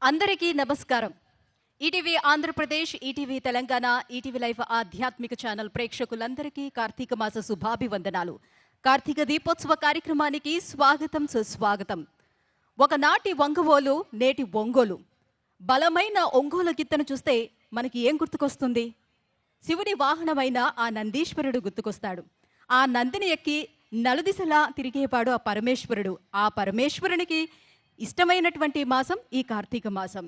అందరికీ నమస్కారం. ETV Andhra Pradesh, ETV Telangana, ETV live ఆధ్యాత్మిక ఛానల్ ప్రేక్షకులందరికీ కార్తీక మాస శుభాభివందనాలు. కార్తీక దీపోత్సవ కార్యక్రమానికి స్వాగతం, సుస్వాగతం. ఒకనాటి ఒంగోలు, నేటి ఒంగోలు. బలమైన ఒంగోలు గిత్తను చూస్తే మనకి ఏం గుర్తుకొస్తుంది? శివుడి వాహనమైన ఆ నందీశ్వరుడు గుర్తుకొస్తాడు. ఆ నందిని ఎక్కి నలుదిశలా తిరిగేవాడు ఆ పరమేశ్వరుడు. ఆ పరమేశ్వరునికి ఇష్టమైనటువంటి మాసం ఈ కార్తీక మాసం.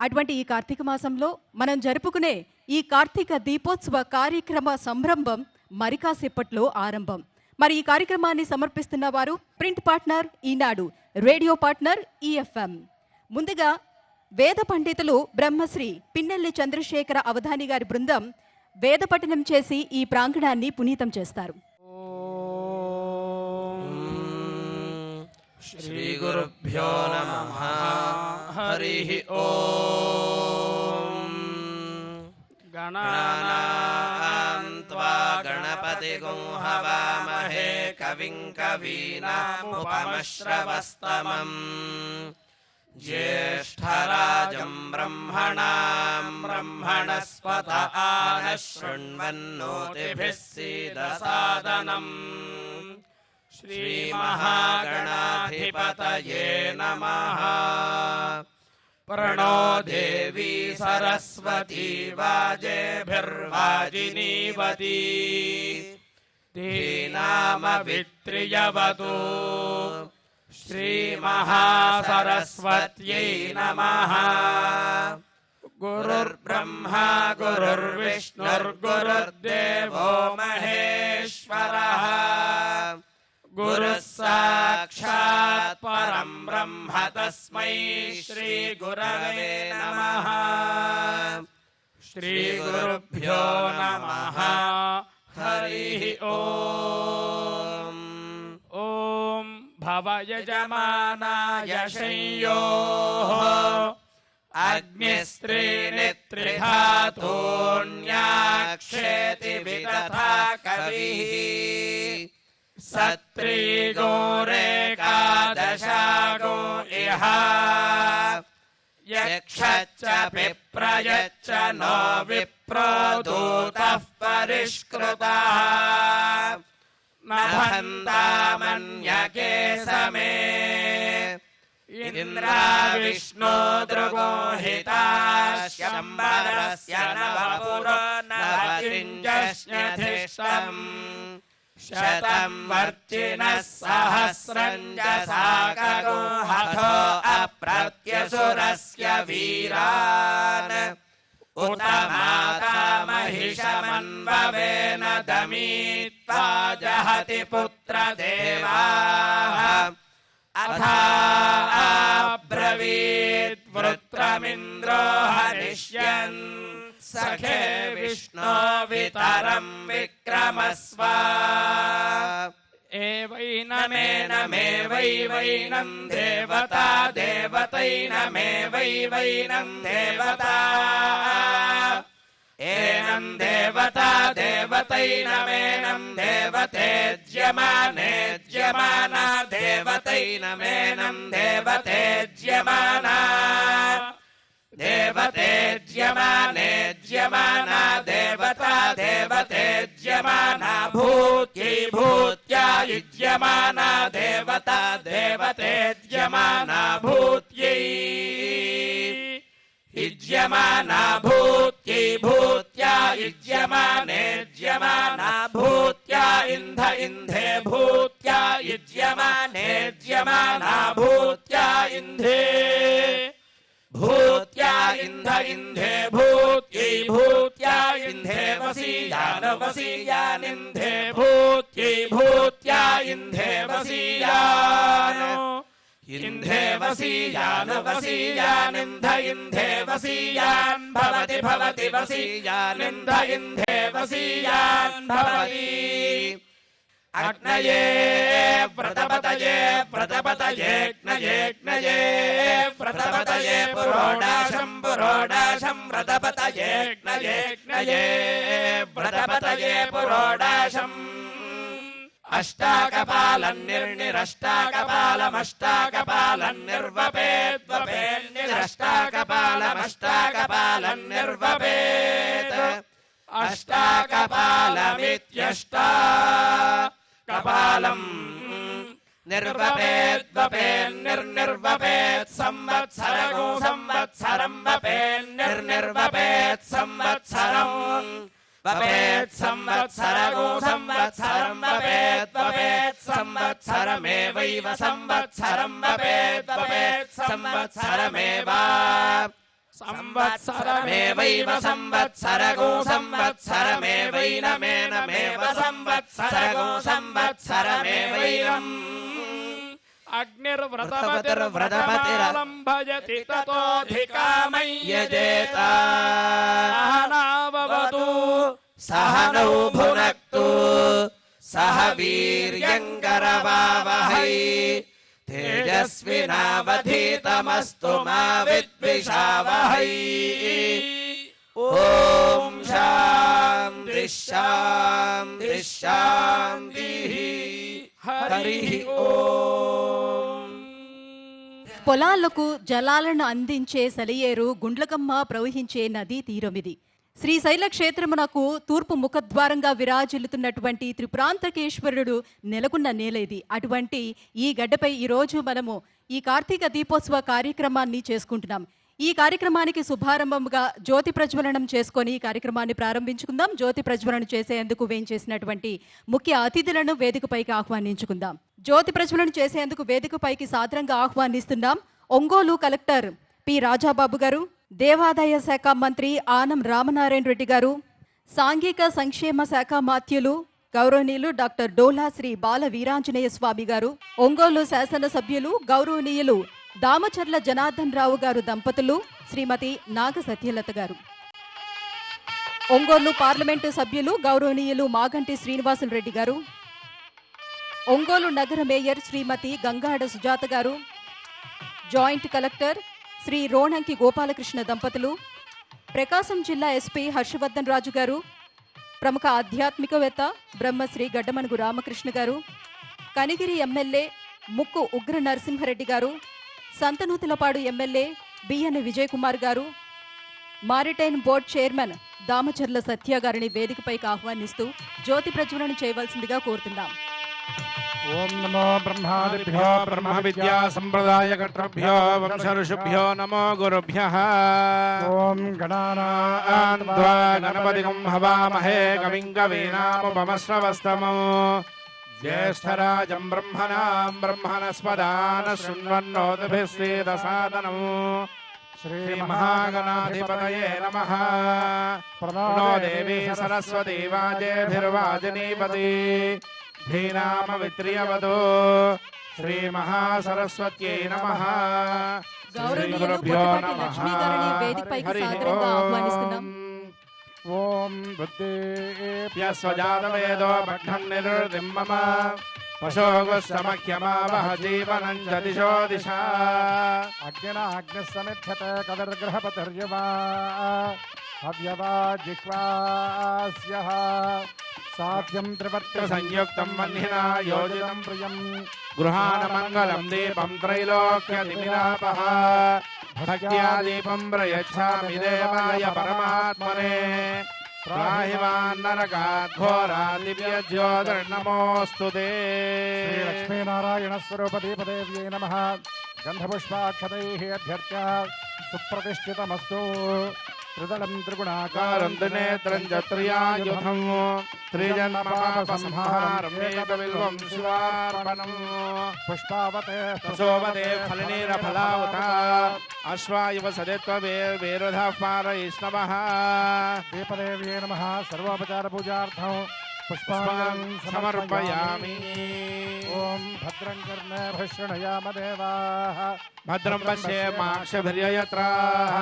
అటువంటి ఈ కార్తీక మాసంలో మనం జరుపుకునే ఈ కార్తీక దీపోత్సవ కార్యక్రమ సంరంభం మరి కాసేపట్లో ఆరంభం. మరి ఈ కార్యక్రమాన్ని సమర్పిస్తున్న వారు ప్రింట్ పార్ట్నర్ ఈనాడు, రేడియో పార్ట్నర్ ఈఎఫ్ఎం. ముందుగా వేద పండితులు బ్రహ్మశ్రీ పిన్నెల్లి చంద్రశేఖర అవధాని గారి బృందం వేద పఠనం చేసి ఈ ప్రాంగణాన్ని పునీతం చేస్తారు. శ్రీ గురుభ్యో నమః. హరి ఓం. గణానాం త్వా గణపతిగం హవామహే కవిం కవీనాముపమశ్రవస్తమం జ్యేష్ఠరాజం బ్రహ్మణాం బ్రహ్మణస్పత ఆనః శృణ్వన్నోతిభిः సీదసాదనం. శ్రీ మహాగణాధిపతయే నమః. ప్రణో దేవీ సరస్వతీ వాజేభిర్వాజినీవతి ధీనామవిత్రియవతు. శ్రీ మహాసరస్వత్యై నమః. గురుర్బ్రహ్మా గురుర్విష్ణుర్గురుర్దేవో మహేశ్వరః. గురుః సాక్షాత్ పరం బ్రహ్మ తస్మై శ్రీ గురవే నమః. శ్రీ గురుభ్యో నమః. హరి ఓం. ఓం భవయజమానాయ శయ్యోః అగ్నిస్త్రీణి త్రిధాతోన్యాక్షేతి విదధా కవిః. సత్రీగోరేకాదశాగో ఇహ యక్షచ్చ పిప్రయచ్చ నో విప్రో దూతః పరిష్కృతః. నభంతామన్యకే సమే ఇంద్రా విష్ణో దృగోహితాశంబరస్య నవపురో నవతింజస్న్యధిష్టం. శతం వర్చినః సహస్రం చ సాకగో హఠో అప్రత్యసురస్య వీరాన్. ఉత మాతామహిషమన్వవేన దమీత్వా జహతి పుత్రదేవాః. అథా అబ్రవీత్ వృత్రమింద్రో హరిష్యన్ సఖే విష్ణో వితరం విక్రమస్వ. ఏవైనమేనమేవైవైనం దేవతా దేవతైనమేవైవైనం దేవతా. ఏనం దేవతా దేవతైనమేనం దేవతేజ్యమానేజ్యమానా దేవతైనమేనం దేవతేజ్యమానా. దేవతేజ్యమానేజ్యమానా దేవతా దేవతేజ్యమానా భూత్యై భూత్యా యుజ్యమానా దేవతా దేవతేజ్యమానా భూత్యై. యుజ్యమానా భూత్యై భూత్యా యుజ్యమానేజ్యమానా భూత్యా ఇంధ ఇంధే భూత్యా యుజ్యమానేజ్యమానా భూత్యా ఇంధే. భూత్యా ఇంధ ఇంధే భూత్యై భూత్యా ఇంధే వసీయాన వసీయానింధే భూత్యై భూత్యా ఇంధే వసీయాన. ఇంధే వసీయాన వసీయానింధ ఇంధే వసీయాన్ భవతి భవతి వసీయానింధ ఇంధే వసీయాన్ భవతి. అగ్నయే వ్రతపతయే వ్రతపతయే జ్ఞయే జ్ఞయే వ్రతపతయే పురోడాశం పురోడాశం వ్రతపతయే జ్ఞయే జ్ఞయే వ్రతపతయే పురోడాశం. అష్టాకపాలం నిర్నిరష్టాకపాలమష్టాకపాలం నిర్వపేద్వపేన్నిరష్టాకపాలం अष्टाकपालमष्टाकपालं निर्वपेत् अष्टाकपालमित्यष्टा कपालम् निर्वपेत् संवत्सरगो संवत्सरं वपेत् संवत्सरम् वपेत् संवत्सरगो संवत्सरं वपेत् संवत्सरमेवैव संवत्सरं वपेत् संवत्सरमेव संवत्सरमेवैव संवत्सरगो संवत्सरमेवैनमेनमेव संवत्सरगो संवत्सरमेवैनम् अग्निर्व्रतपतिर्व्रतपालं भजति ततोऽधिकामय्यजेत सहनाववतु सहनौ भुनक्तु सह वीर्यङ्करवावहै तेजस्विनावधीतमस्तु मा विद्विषावहै ॐ शान्तिः शान्तिः शान्तिः हरिः ఓం. పొలాలకు జలాలను అందించే సెలయేరు గుండ్లకమ్మ ప్రవహించే నదీ తీరమిది. శ్రీశైల క్షేత్రమునకు తూర్పు ముఖద్వారంగా విరాజిల్లుతున్నటువంటి త్రిపురాంతకేశ్వరుడు నెలకొన్న నేల ఇది. అటువంటి ఈ గడ్డపై ఈరోజు మనము ఈ కార్తీక దీపోత్సవ కార్యక్రమాన్ని చేసుకుంటున్నాం. ఈ కార్యక్రమానికి శుభారంభంగా జ్యోతి ప్రజ్వలనం చేసుకొని ఈ కార్యక్రమాన్ని ప్రారంభించుకుందాం. జ్యోతి ప్రజ్వలన చేసేందుకు వేంచేసినటువంటి ముఖ్య అతిథులను వేదికపైకి ఆహ్వానించుకుందాం. జ్యోతి ప్రజ్వలన చేసేందుకు వేదికపైకి సాదరంగా ఆహ్వానిస్తున్నాం ఒంగోలు కలెక్టర్ పి రాజాబాబు గారు, దేవాదాయ శాఖ మంత్రి ఆనం రామనారాయణ రెడ్డి గారు, సాంఘిక సంక్షేమ శాఖ మాత్యులు గౌరవనీయులు డాక్టర్ డోలా శ్రీ బాల వీరాంజనేయ స్వామి గారు, ఒంగోలు శాసనసభ్యులు గౌరవనీయులు దామచర్ల జనార్దన్ రావు గారు దంపతులు, శ్రీమతి నాగ సత్యలత గారు, ఒంగోలు పార్లమెంటు సభ్యులు గౌరవనీయులు మాగంటి శ్రీనివాసులు రెడ్డి గారు, ఒంగోలు నగర మేయర్ శ్రీమతి గంగాడ సుజాత గారు, జాయింట్ కలెక్టర్ శ్రీ రోణంకి గోపాలకృష్ణ దంపతులు, ప్రకాశం జిల్లా ఎస్పీ హర్షవర్ధన్ రాజు గారు, ప్రముఖ ఆధ్యాత్మికవేత్త బ్రహ్మశ్రీ గడ్డమనుగు రామకృష్ణ గారు, కనిగిరి ఎమ్మెల్యే ముక్కు ఉగ్ర నరసింహారెడ్డి గారు, సంతనూతులపాడు ఎమ్మెల్యే బిఎన్ విజయ్ కుమార్ గారు, మారిటైన్ బోర్డ్ చైర్మన్ దామచర్ల సత్య గారిని వేదికపైకి ఆహ్వానిస్తూ జ్యోతి ప్రజ్వలన చేయవలసిందిగా కోరుతున్నాం. ఓం నమో బ్రహ్మాదిభ్యో బ్రహ్మ విద్యా సంప్రదాయకర్తృభ్యో వంశ ఋషిభ్యో నమో గురుభ్యః. ఓం గణానాం త్వా గణపతిం హవామహే కవిం కవీనాముపమశ్రవస్తమం జ్యేష్ఠరాజం బ్రహ్మణాం బ్రహ్మణస్పదాన శృణ్వన్నోతిభిశ్రీదసాదనం. శ్రీ మహాగణాధిపతయే నమః. ప్రణో దేవీ సరస్వతీ వాజేభిర్వాజనీపతి ధీనామ విత్రియవదో. శ్రీ మహాసరస్వత్యై నమః. గౌరవనీయులు లక్ష్మీ గారిని వేదికపైకి సాదరంగా ఆహ్వానిస్తున్నాం. ఓం బుద్ధిప్యస్వజాతవేదో భగ్నం నిరుర్దిం మమ పశోగుస్తమఖ్యమావహ జీవనం చ దిశో దిశా. అగ్నిన అగ్నిస్సమిధ్యతే కవిర్గృహపతిర్యువా హవ్యవా జిహ్వాస్యః. సాధ్యం త్రివర్తి సంయుక్తం వన్నినా యోజితం ప్రియం గృహాణ మంగళం దీపం త్రైలోక్యదిమినాపః. భక్త్యా దీపం ప్రయచ్ఛామి దేవాయ పరమాత్మనే. త్రాహిమాన్నరకాత్ ఘోరా దివ్య జ్యోతిర్నమోస్తుతే. శ్రీ లక్ష్మీనారాయణ స్వరూప దీపదేవ్యై నమః. గంధపుష్పాక్షతైః అభ్యర్చ్య సుప్రతిష్ఠితమస్తు. త్రిదళం త్రిగుణాకారం త్రినేత్రం చ త్రియాయుధం త్రిజన్మపాపసంహారం ఏకబిల్వం శివార్పణం. పుష్పావతే ప్రసోవతే ఫలనీరఫలావత అశ్వాయువ సదేత్వవేరుధః పారయిష్ణవః. దీపదేవ్యై నమః. సర్వోపచార పూజార్థం పుష్పాన్ సమర్పయామి. ఓం భద్రం కర్ణేభిః శృణుయామ దేవాః. భద్రం పశ్యేమాక్షభిర్యయత్రాః.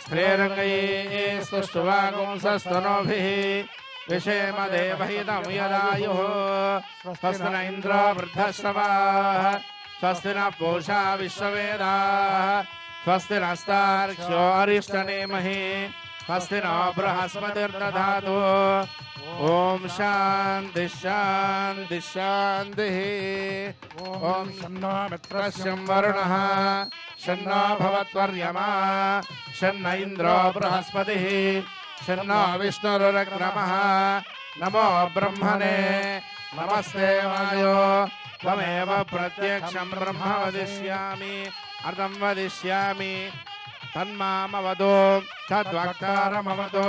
శ్రేరంగైః స్తుష్టువాగుంసస్తనూభిః విషేమ దేవహితం యదాయుః. స్వస్తి న ఇంద్రో వృద్ధశ్రవాः. స్వస్తి న పూషా విశ్వవేదాः. స్వస్తి నస్తార్క్ష్యో అరిష్టనేమిః. స్వస్తి నో బృహస్పతిర్దధాతు. ఓం శాంతి శాంతి శాంతి. ఓం శన్నో మిత్రస్యం వరుణః शन्नो भवत्वर्यमा शन्न इन्द्रो बृहस्पतिः शन्नो विष्णुरुरक्रमः नमो ब्रह्मणे नमस्ते वायो त्वमेव प्रत्यक्षं ब्रह्म वदिष्यामि अर्धं वदिष्यामि तन्मामवदो तद्वक्तारमवदो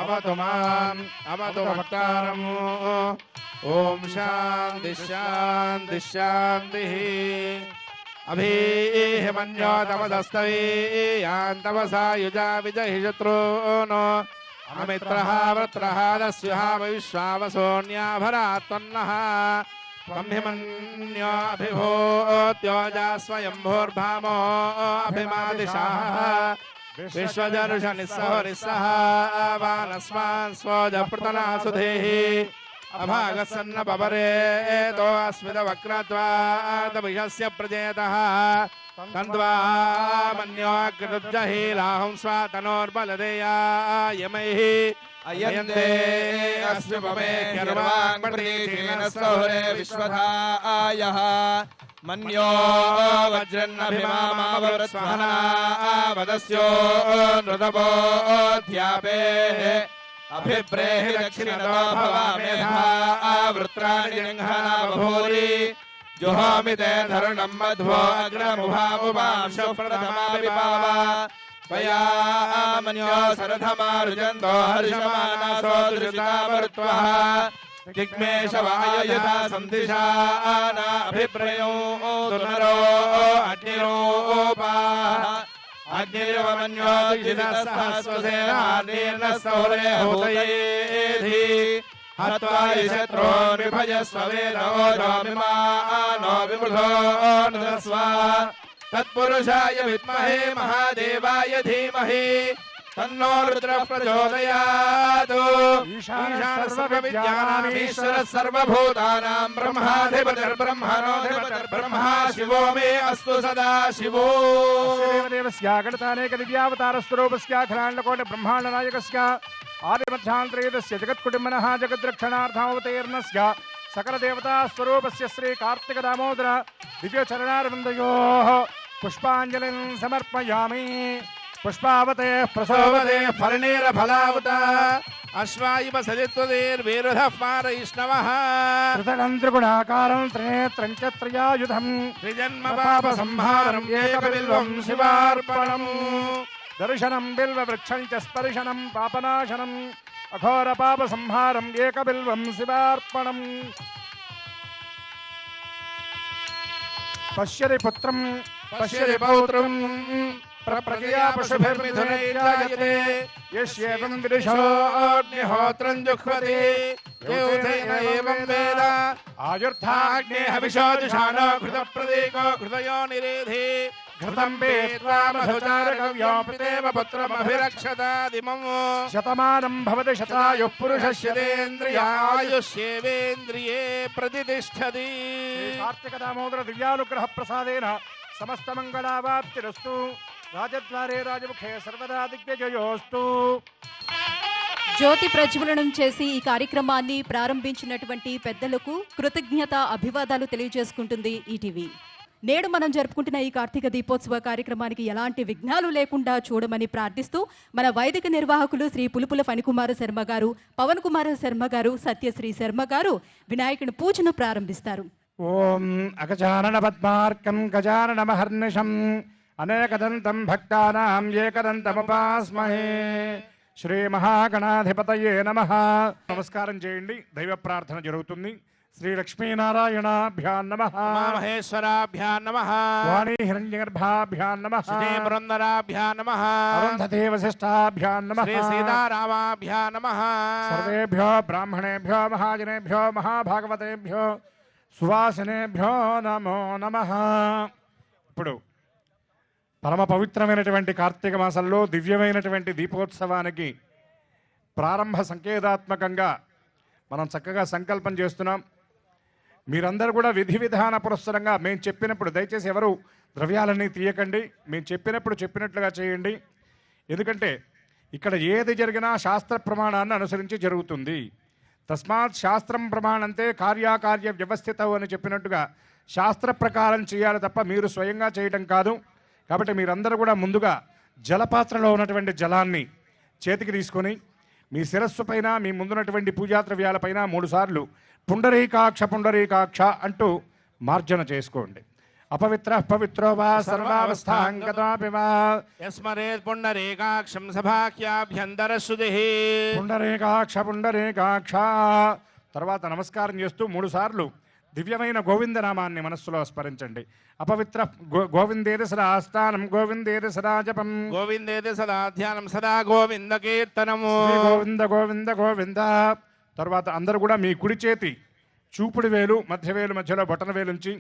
अवतु माम् अवतु वक्तारम् ओम शांति शांति शांतिः अभीमन्यो तमदस्तवीयान्तवसा युजा विजहि शत्रूनो अमित्रः वृत्रः दस्युः विश्वावसोऽन्याभरात्मन्नः त्वम्भिमन्योऽभिभूत्योजा स्वयंभूर्भामो अभिमादिशाः विश्वजर्षनिस्सहोरिस्सः वानस्मान् स्वोजपृतनासुधेः अभागसन्न पवरे तो अस्मिद वक्रत्वादभिषस्य प्रजेतः तन्द्वा मन्योऽकृतजहीलाहुं स्वातनोर्बलदेया यमैः अयन्ते अस्मि पवे गर्वाङ्प्रतीक्षिणस्सोरे विश्वधायः मन्यो वज्रन्नभिमामावृत्स्वहना वदस्यो नृतपोऽध्यापेः अभिप्रेहि दक्षिणतो भवामेधा वृत्राणि जङ्घना बभूरि जुहोमि ते धरुणं मध्वो अग्रमुभामुपांशु प्रथमा विपावा त्वया मन्यो सरथमारुजन्तो हर्षमानासो दृशितामरुत्वः जिग्मेष वायुयुधा सन्दिशाना अभिप्रयो दुनरो अग्निरूपाः अग्निर्वमन्योदितसहस्रसेनानीर्णसौरे हूतयेधि हत्वा शत्रून् विभजस्व वेदोऽमिमानो विमृधो नृतस्व तत्पुरुषाय विद्महे महादेवाय धीमहि तन्नो रुद्रः प्रचोदयात् ईशानः सर्वविद्यानाम् ईश्वरः सर्वभूतानां ब्रह्माधिपतिर्ब्रह्मणोऽधिपतिर्ब्रह्मा शिवो मे अस्तु सदा शिवो देवस्यागणतानेक दिव्यावतारस्वरूपस्याखिलाण्डकोटि ब्रह्माण्डनायकस्य आदिमध्यान्तरेतस्य जगत्कुटुम्बिनः जगद्रक्षणार्थावतीर्णस्य सकलदेवतास्वरूपस्य श्रीकार्तिकदामोदर दिव्यचरणारविन्दयोः पुष्पाञ्जलिं समर्पयामि पुष्पावते प्रसोवते फलनेरफलावता अश्वायुव सजित्वदेर्वीरुधः पारैष्णवः त्रितलं त्रिगुणाकारं त्रिनेत्रं च त्रयायुधं त्रिजन्म पापसंहारम् एकबिल्वं शिवार्पणम् दर्शनं बिल्ववृक्षं च स्पर्शनं पापनाशनम् अघोरपापसंहारम् एकबिल्वं शिवार्पणम् पश्यति पुत्रं पश्यति पौत्रम् प्रजया पशुभिर्मिथुनैर्जायते यस्येवं विदुषो अग्निहोत्रं जुह्वति योधेन एवं वेद आयुर्धाग्ने हविषो जुषाणो घृतप्रदीको घृतयो निरेधि घृतं पेत्वा मधुचारकव्योपितेव पुत्रमभिरक्षतादिमम् शतमानं भवति शतायुः पुरुषस्य पुरुषस्येन्द्रियायुष्येवेन्द्रिये प्रतिष्ठति कार्तिकदामोदर दिव्यानुग्रह प्रसादेन समस्त मंगलावाप्तिरस्तु राजद्वारे राजमुखे सर्वदा దిగ్విజయోస్తు జ్యోతి ప్రజ్వలనం చేసి ఈ కార్యక్రమాన్ని ప్రారంభించినటువంటి పెద్దలకు కృతజ్ఞత అభివాదాలు తెలియజేసుకుంటుంది ఈటీవీ. నేడు మనం జరుపుకుంటున్న ఈ కార్తీక దీపోత్సవ కార్యక్రమానికి ఎలాంటి విఘ్నాలు లేకుండా చూడమని ప్రార్థిస్తూ మన వైదిక నిర్వాహకులు శ్రీ పులుపుల ఫణికుమార శర్మ గారు, పవన్ కుమార శర్మ గారు, సత్యశ్రీ శర్మ గారు వినాయకుని పూజను ప్రారంభిస్తారు. ఓం అగజానన పద్మార్కం గజానన మహర్నిశం అనేకదంతం భక్తానాం ఏకదంతముపాస్మహే శ్రీ మహాగణాధిపతయే నమః. నమస్కారం చేయండి. దైవ ప్రార్థన జరుగుతుంది. శ్రీ లక్ష్మీనారాయణాభ్యాం నమః. మహేశ్వరాభ్యాం నమః. వాణీ హిరణ్యగర్భాభ్యాం నమః. శ్రీ బృందరాభ్యాం నమః. అరుంధతీ వశిష్టాభ్యాం నమః. శ్రీ సీతారామాభ్యాం నమః. సర్వేభ్యో బ్రాహ్మణేభ్యో మహాజనేభ్యో మహాభాగవతేభ్యో సువాసినేభ్యో నమో నమః. ఇప్పుడు పరమ పవిత్రమైనటువంటి కార్తీక మాసంలో దివ్యమైనటువంటి దీపోత్సవానికి ప్రారంభ సంకేతాత్మకంగా మనం చక్కగా సంకల్పం చేస్తున్నాం. మీరందరూ కూడా విధి విధాన పురస్సరంగా మేము చెప్పినప్పుడు దయచేసి ఎవరు ద్రవ్యాలన్నీ తీయకండి. మేము చెప్పినట్లుగా చేయండి. ఎందుకంటే ఇక్కడ ఏది జరిగినా శాస్త్ర ప్రమాణాన్ని అనుసరించి జరుగుతుంది. తస్మాత్ శాస్త్రం ప్రమాణంతే కార్యాకార్య వ్యవస్థితం అని చెప్పినట్టుగా శాస్త్ర ప్రకారం చేయాలి తప్ప మీరు స్వయంగా చేయటం కాదు. కాబట్టి మీరందరూ కూడా ముందుగా జలపాత్రలో ఉన్నటువంటి జలాన్ని చేతికి తీసుకొని మీ శిరస్సు పైన మీ ముందున్నటువంటి పూజా ద్రవ్యాలపైన 3 సార్లు పుండరీకాక్ష పుండరీకాక్ష అంటూ మార్జన చేసుకోండి. అపవిత్ర పవిత్రో వా సర్వావస్థాంగతాపి వా యస్మరేత్ పుండరీకాక్షం సభాఖ్యాభ్యంతర శుద్ధి. పుండరీకాక్ష పుండరీకాక్ష. తర్వాత నమస్కారం చేస్తూ 3 సార్లు దివ్యమైన గోవిందనామాన్ని మనస్సులో స్మరించండి. అపవిత్ర గోవిందేది సదా ఆస్థానం గోవిందేది సదా జపం గోవిందేది సదా ధ్యానం సదా గోవింద కీర్తనము గోవింద గోవింద గోవింద. తర్వాత అందరూ కూడా మీ కుడి చేతి చూపుడు వేలు మధ్య వేలు మధ్యలో బొటన వేలుంచి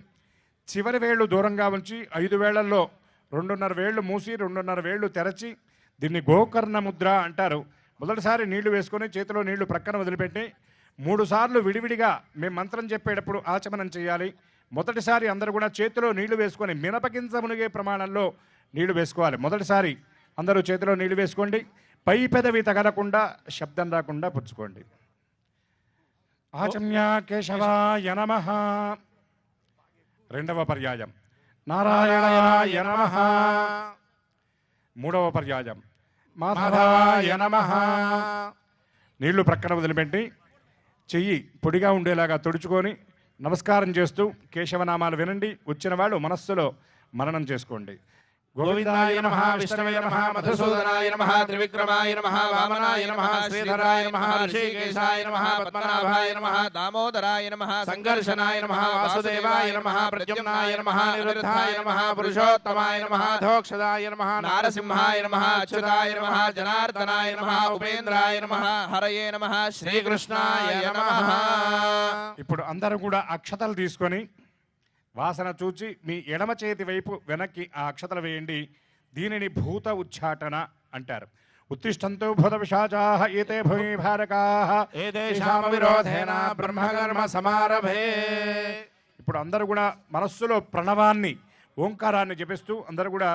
చివరి వేళ్ళు దూరంగా ఉంచి 5 వేళ్లలో 2.5 వేళ్ళు మూసి 2.5 వేళ్ళు తెరచి దీన్ని గోకర్ణ ముద్ర అంటారు. మొదటిసారి నీళ్లు వేసుకొని చేతిలో నీళ్లు ప్రక్కన వదిలిపెట్టి 3 సార్లు విడివిడిగా మేము మంత్రం చెప్పేటప్పుడు ఆచమనం చేయాలి. మొదటిసారి అందరూ కూడా చేతిలో నీళ్లు వేసుకొని మినపగింజ మునిగే ప్రమాణంలో నీళ్లు వేసుకోవాలి. మొదటిసారి అందరూ చేతిలో నీళ్లు వేసుకోండి. పై పెదవి తగలకుండా శబ్దం రాకుండా పుచ్చుకోండి. ఆచమ్య కేశవాయ నమః. రెండవ పర్యాయం నారాయణాయ నమః. మూడవ పర్యాయం మాధవాయ నమః. నీళ్లు ప్రక్కన వదిలిపెట్టి చెయ్యి పొడిగా ఉండేలాగా తుడుచుకొని నమస్కారం చేస్తూ కేశవనామాలు వినండి. వచ్చిన వాళ్ళు మనస్సులో మననం చేసుకోండి. గోవిందాయ నమః విష్ణవే నమః మధుసూదనాయ నమః త్రివిక్రమాయ నమః వామనాయ నమః శ్రీధరాయ నమః ఋషికేశాయ నమః పద్మనాభాయ నమః దామోదరాయ నమః సంఘర్షణాయ నమః వాసుదేవాయ నమః ప్రద్యుమ్నాయ నమః నిరుద్ధాయ నమః పురుషోత్తమాయ నమః ధోక్షదాయ నమః నారసింహాయ నమః అచ్యుతాయ నమః జనార్దనాయ నమః ఉపేంద్రాయ నమః హరయే నమః శ్రీకృష్ణాయ నమః. ఇప్పుడు అందరూ కూడా అక్షతలు తీసుకొని వాసన చూచి మీ ఎడమ చేతి వైపు వెనక్కి ఆ అక్షతలు వేయండి. దీనిని భూత ఉచ్చాటన అంటారు. ఉత్తిష్టంతు భూత పిశాచాః ఏతే భూమి భారకాః ఏతేషాం విరోధేన బ్రహ్మకర్మ సమారభే. ఇప్పుడు అందరూ కూడా మనస్సులో ప్రణవాన్ని ఓంకారాన్ని జపిస్తూ అందరూ కూడా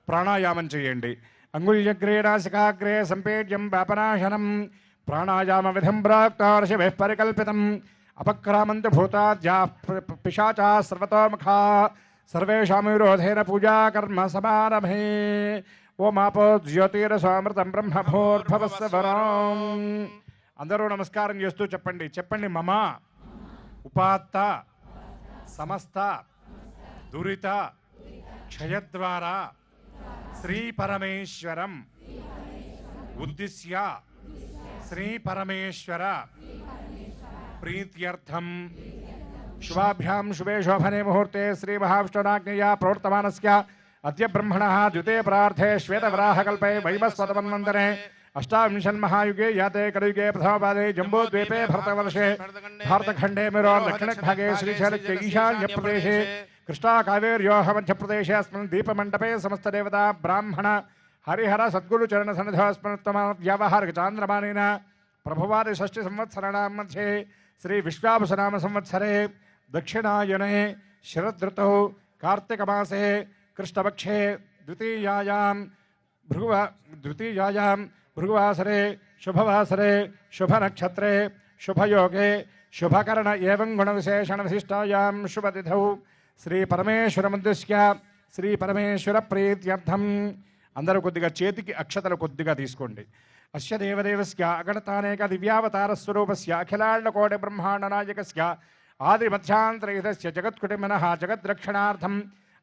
ప్రాణాయామం చేయండి. అంగుళ్యగ్రే నాసికాగ్రే సంపేడ్యం వ్యాపనాశనం ప్రాణాయామ విధం ప్రాక్తార్షిభిః పరికల్పితం. అపక్రామంతు భూతాద్యా పిశాచా సర్వతోముఖా సర్వేషాం విరోధేన పూజా కర్మ సమారభే. ఓమాపో జ్యోతిరసామృతం బ్రహ్మభూర్భవస్వరం. అందరూ నమస్కారం చేస్తూ చెప్పండి. చెప్పండి. మమ ఉపాత్త సమస్త దురిత క్షయద్వారా శ్రీ పరమేశ్వరం ఉద్దిశ్య శ్రీ పరమేశ్వర ప్రీత్యర్థం శుభాభ్యాం శుభే శోభనే ముహూర్తే శ్రీ మహావిష్ణురాజ్ఞయా ప్రవర్తమానస్య అద్య బ్రహ్మణః ద్వితే ప్రార్థే శ్వేతవరాహకల్పే వైవస్వతమన్వంతరే అష్టావింశన్మహాయుగే యాతే కలియుగే ప్రథమపాదే జంబూద్వీపే భరతవర్షే భారతఖండే మేరో దక్షిణభాగే శ్రీశైలస్య ఈశాన్యప్రదేశే కృష్ణాకావేర్యోః మధ్యప్రదేశే అస్మిన్ దీపమండపే సమస్తదేవతా బ్రాహ్మణ హరిహర సద్గురు చరణ సన్నిధోస్మృత్తమ వ్యావహారిక చాంద్రమానేన ప్రభువాది షష్ఠి సంవత్సరాణాం మధ్యే శ్రీ విశ్వావసనామ సంవత్సరే దక్షిణాయనే శరదృతౌ కార్తీకమాసే కృష్ణపక్షే ద్వితీయాయాం భృగువాసరే శుభవాసరే శుభనక్షత్రే శుభయోగే శుభకరణ ఏవం గుణవిశేషణ విశిష్టాయాం శుభతిథౌ శ్రీ పరమేశ్వరముద్దిశ్య శ్రీ పరమేశ్వర ప్రీత్యర్థం. అందరూ కొద్దిగా చేతికి అక్షతలు కొద్దిగా తీసుకోండి. అస్య దేవదేవస్య అగణతానేక దివ్యావతారస్వరూపస్య అఖిలాండకోటి బ్రహ్మాండనాయకస్య ఆదిమధ్యాంతరహితస్య జగత్కుటుంబినః జగద్రక్షణార్థం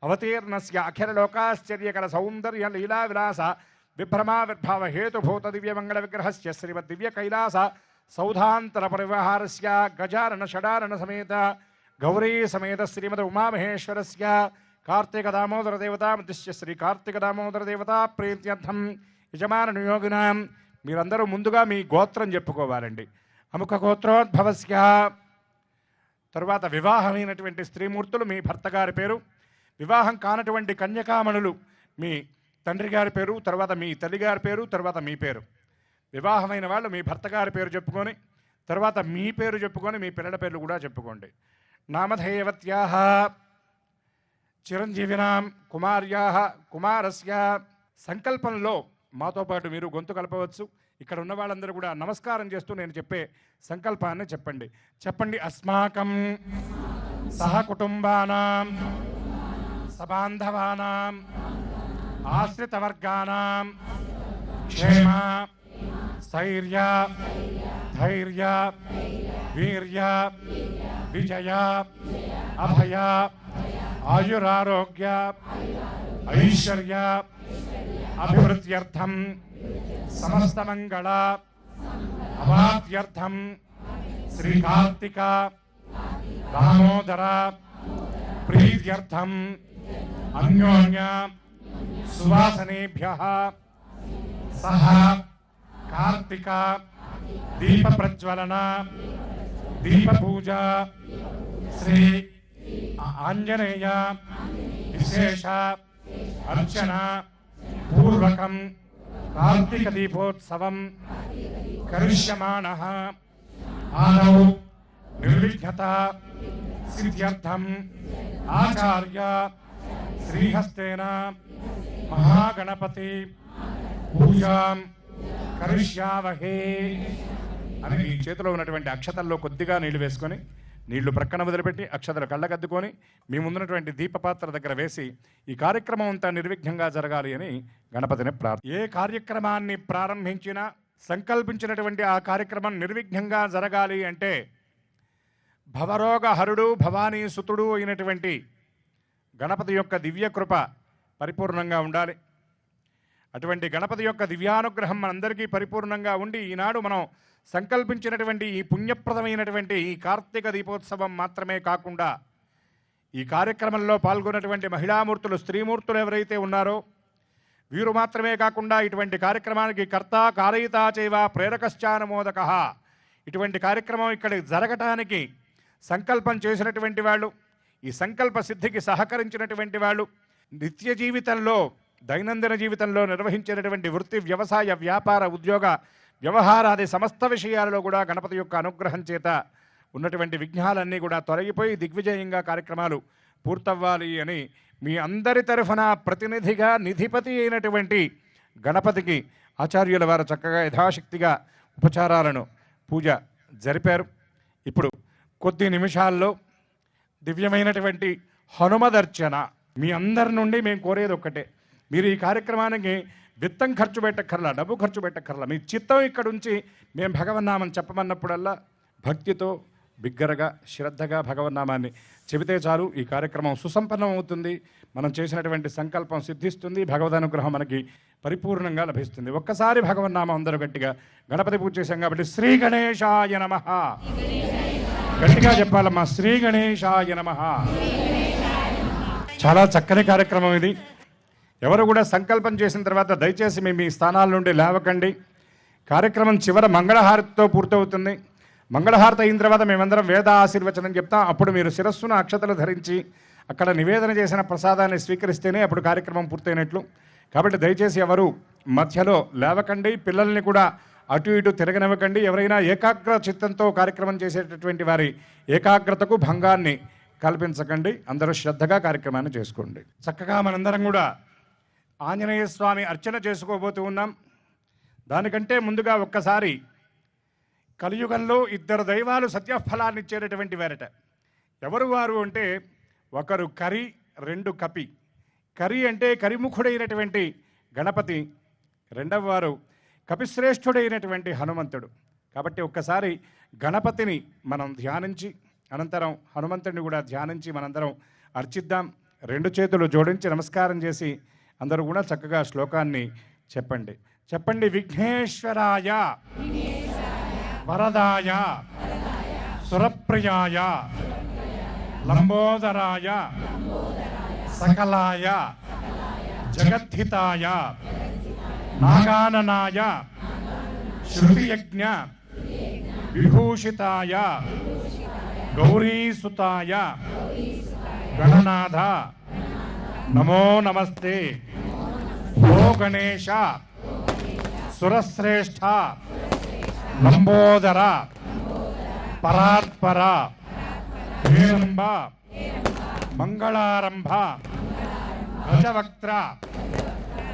అవతీర్ణస్య అఖిలలోకాశ్చర్యకర సౌందర్య లీలా విలాస విభ్రమావిర్భావ హేతుభూత దివ్యమంగళ విగ్రహస్య శ్రీమద్ దివ్య కైలాస సౌధాంతర పరివహారస్య గజానన షడానన సమేత గౌరీ సమేత శ్రీమద్ ఉమామహేశ్వరస్య కార్తీక దామోదర దేవతాముద్దిశ్య శ్రీ కార్తీక దామోదర దేవతా ప్రీత్యర్థం యజమాన నియోగినాం. మీరందరూ ముందుగా మీ గోత్రం చెప్పుకోవాలండి. అముఖ గోత్రోద్భవస్య. తరువాత వివాహమైనటువంటి స్త్రీమూర్తులు మీ భర్త గారి పేరు, వివాహం కానటువంటి కన్యకామణులు మీ తండ్రి గారి పేరు, తర్వాత మీ తల్లి గారి పేరు, తర్వాత మీ పేరు. వివాహమైన వాళ్ళు మీ భర్త గారి పేరు చెప్పుకొని తర్వాత మీ పేరు చెప్పుకొని మీ పిల్లల పేర్లు కూడా చెప్పుకోండి. నామధేయవత్యాః చిరంజీవినాం కుమార్యాః కుమారస్య. సంకల్పంలో మాతో పాటు మీరు గొంతు కలపవచ్చు. ఇక్కడ ఉన్న వాళ్ళందరూ కూడా నమస్కారం చేస్తూ నేను చెప్పే సంకల్పాన్ని చెప్పండి. చెప్పండి. అస్మాకం సహకుటుంబానాం సబాంధవానాం ఆశ్రితవర్గానాం క్షేమ స్థైర్య ధైర్య వీర్య విజయ అభయ ఆయురారోగ్య ఐశ్వర్య అభివృద్ధ్యర్థం సమస్తమంగళ అవాప్త్యర్థం శ్రీ కార్తిక దామోదర ప్రీత్యర్థం అన్యోన్య సువాసనేభ్యః సహ కార్తిక దీప ప్రజ్వలన దీప పూజ శ్రీ ఆంజనేయ విశేష అర్చన పూర్వకం కార్తీక దీపోత్సవం కరిష్యమాణః ఆదౌ నిర్విఘ్నత సిద్ధ్యర్థం ఆచార్య శ్రీహస్తేన మహాగణపతి పూజాం కరిష్యావహే అని ఈ చేతిలో ఉన్నటువంటి అక్షతల్లో కొద్దిగా నీళ్లు వేసుకొని నీళ్లు ప్రక్కన వదిలిపెట్టి అక్షతలు కళ్ళకద్దుకొని మీ ముందున్నటువంటి దీపపాత్ర దగ్గర వేసి ఈ కార్యక్రమం అంతా నిర్విఘ్నంగా జరగాలి అని గణపతిని ఏ కార్యక్రమాన్ని ప్రారంభించినా సంకల్పించినటువంటి ఆ కార్యక్రమం నిర్విఘ్నంగా జరగాలి అంటే భవరోగ హరుడు భవానీ సుతుడు అయినటువంటి గణపతి యొక్క దివ్య కృప పరిపూర్ణంగా ఉండాలి. అటువంటి గణపతి యొక్క దివ్యానుగ్రహం మనందరికీ పరిపూర్ణంగా ఉండి ఈనాడు మనం సంకల్పించినటువంటి ఈ పుణ్యప్రదమైనటువంటి ఈ కార్తీక దీపోత్సవం మాత్రమే కాకుండా ఈ కార్యక్రమంలో పాల్గొన్నటువంటి మహిళామూర్తులు స్త్రీమూర్తులు ఎవరైతే ఉన్నారో వీరు మాత్రమే కాకుండా ఇటువంటి కార్యక్రమానికి కర్త కారయితా చైవ ప్రేరకశ్చానుమోదకః ఇటువంటి కార్యక్రమం ఇక్కడ జరగటానికి సంకల్పం చేసినటువంటి వాళ్ళు ఈ సంకల్ప సిద్ధికి సహకరించినటువంటి వాళ్ళు నిత్య జీవితంలో దైనందిన జీవితంలో నిర్వహించేటటువంటి వృత్తి వ్యవసాయ వ్యాపార ఉద్యోగ వ్యవహారాది సమస్త విషయాలలో కూడా గణపతి యొక్క అనుగ్రహం చేత ఉన్నటువంటి విఘ్నాలన్నీ కూడా తొలగిపోయి దిగ్విజయంగా కార్యక్రమాలు పూర్తవ్వాలి అని మీ అందరి తరఫున ప్రతినిధిగా నిధిపతి అయినటువంటి గణపతికి ఆచార్యుల వారు చక్కగా యథాశక్తిగా ఉపచారాలను పూజ జరిపారు. ఇప్పుడు కొద్ది నిమిషాల్లో దివ్యమైనటువంటి హనుమదర్చన. మీ అందరి నుండి మేము కోరేది ఒక్కటే, మీరు ఈ కార్యక్రమానికి విత్తం ఖర్చు పెట్టక్కర్లా, డబ్బు ఖర్చు పెట్టక్కర్లా, మీ చిత్తం ఇక్కడ ఉంచి మేము భగవన్నామని చెప్పమన్నప్పుడల్లా భక్తితో బిగ్గరగా శ్రద్ధగా భగవన్నామాన్ని చెబితే చాలు ఈ కార్యక్రమం సుసంపన్నం అవుతుంది. మనం చేసినటువంటి సంకల్పం సిద్ధిస్తుంది, భగవదనుగ్రహం మనకి పరిపూర్ణంగా లభిస్తుంది. ఒక్కసారి భగవన్నామం అందరూ గట్టిగా గణపతి పూజ చేశాం కాబట్టి శ్రీ గణేశాయ నమః గట్టిగా చెప్పాలమ్మా, శ్రీ గణేశాయ నమః. చాలా చక్కని కార్యక్రమం ఇది. ఎవరు కూడా సంకల్పం చేసిన తర్వాత దయచేసి మీ స్థానాల నుండి లేవకండి. కార్యక్రమం చివర మంగళహారతితో పూర్తవుతుంది. మంగళహారతి అయిన తర్వాత మేమందరం వేద ఆశీర్వచనం చెప్తాం. అప్పుడు మీరు శిరస్సును అక్షతలు ధరించి అక్కడ నివేదన చేసిన ప్రసాదాన్ని స్వీకరిస్తేనే అప్పుడు కార్యక్రమం పూర్తయినట్లు. కాబట్టి దయచేసి ఎవరు మధ్యలో లేవకండి, పిల్లల్ని కూడా అటు ఇటు తిరగనివ్వకండి. ఎవరైనా ఏకాగ్ర చిత్తంతో కార్యక్రమం చేసేటటువంటి వారి ఏకాగ్రతకు భంగాన్ని కల్పించకండి. అందరూ శ్రద్ధగా కార్యక్రమాన్ని చేసుకోండి. చక్కగా మనందరం కూడా ఆంజనేయ స్వామి అర్చన చేసుకోబోతూ ఉన్నాం. దానికంటే ముందుగా ఒక్కసారి కలియుగంలో ఇద్దరు దైవాలు సత్యఫలాన్ని ఇచ్చేటటువంటి వారట. ఎవరు వారు అంటే ఒకరు కరి, రెండు కపి. కరి అంటే కరిముఖుడైనటువంటి గణపతి, రెండవ వారు కపిశ్రేష్ఠుడైనటువంటి హనుమంతుడు. కాబట్టి ఒక్కసారి గణపతిని మనం ధ్యానించి అనంతరం హనుమంతుడిని కూడా ధ్యానించి మనందరం అర్చిద్దాం. రెండు చేతులు జోడించి నమస్కారం చేసి అందరూ కూడా చక్కగా శ్లోకాన్ని చెప్పండి. విఘ్నేశ్వరాయ వరదాయ సురప్రియాయ లంబోదరాయ సకలాయ జగద్ధితాయ నాగాననాయ శృతియజ్ఞ విభూషితాయ గౌరీసుతాయ గణనాథ నమో నమస్తే. ఓ గణేశ సురశ్రేష్ఠ లంబోదర పరాత్పర హేరంబ మంగళారంభ గజవక్త్ర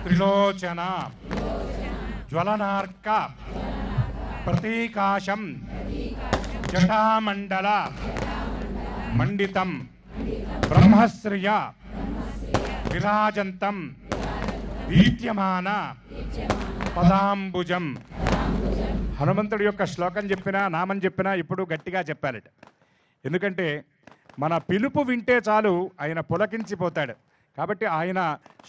త్రిలోచన జ్వలనార్క ప్రతీకాశం జటామండల మండితం బ్రహ్మశ్రియ విరాజంతం దీప్యమాన పదాంబుజం. హనుమంతుడి యొక్క శ్లోకం చెప్పినా నామం చెప్పినా ఇప్పుడు గట్టిగా చెప్పాలట. ఎందుకంటే మన పిలుపు వింటే చాలు ఆయన పులకించిపోతాడు. కాబట్టి ఆయన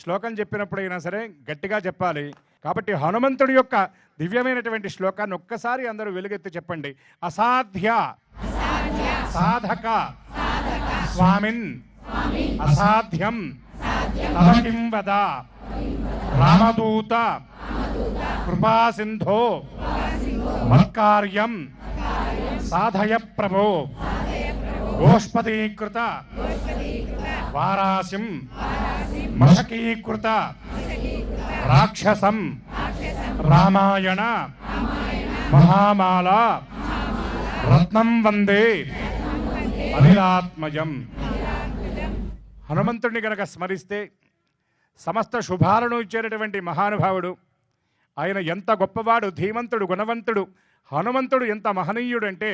శ్లోకం చెప్పినప్పుడైనా సరే గట్టిగా చెప్పాలి. కాబట్టి హనుమంతుడి యొక్క దివ్యమైనటువంటి శ్లోకాన్ని ఒక్కసారి అందరూ వెలుగెత్తి చెప్పండి. అసాధ్య సాధక స్వామిన్ అసాధ్యం తవ కిం వద రామదూత కృపాసింధో మత్కార్యం సాధయ ప్రభో గోష్పదీకృత వారాసిం మశకీకృత రాక్షసం రామాయణ మహామాల రత్నం వందే అనిలాత్మజం. హనుమంతుడిని గనక స్మరిస్తే సమస్త శుభాలను ఇచ్చేటటువంటి మహానుభావుడు ఆయన. ఎంత గొప్పవాడు, ధీమంతుడు, గుణవంతుడు. హనుమంతుడు ఎంత మహనీయుడంటే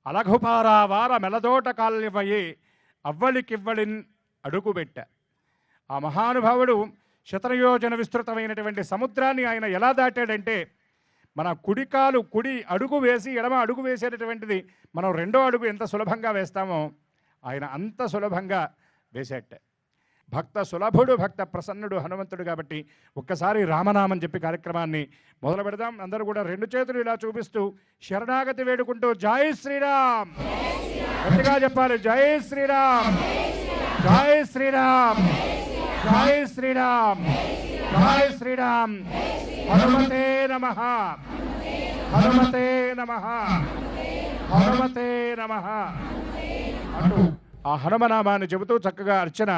అలఘుపారావార మెలదోట కాల్యవయే అవ్వలికివ్వలిన్ అడుగుబెట్ట. ఆ మహానుభావుడు శతయోజన విస్తృతమైనటువంటి సముద్రాన్ని ఆయన ఎలా దాటాడంటే మన కుడి అడుగు వేసి ఎడమ అడుగు వేసేటటువంటిది మనం రెండో అడుగు ఎంత సులభంగా వేస్తామో ఆయన అంత సులభంగా వేసేట. భక్త సులభుడు, భక్త ప్రసన్నుడు హనుమంతుడు. కాబట్టి ఒక్కసారి రామనామం చెప్పి కార్యక్రమాన్ని మొదలు పెడదాం. అందరూ కూడా రెండు చేతులు ఇలా చూపిస్తూ శరణాగతి వేడుకుంటూ జై శ్రీరామ్ గట్టిగా చెప్పాలి. జై శ్రీరామ్, జై శ్రీరామ్, జై శ్రీరామ్, జై శ్రీరామ్. హనుమతే నమః, హనుమతే నమః, హనుమతే నమః అంటూ ఆ హనుమనామాన్ని చెబుతూ చక్కగా అర్చన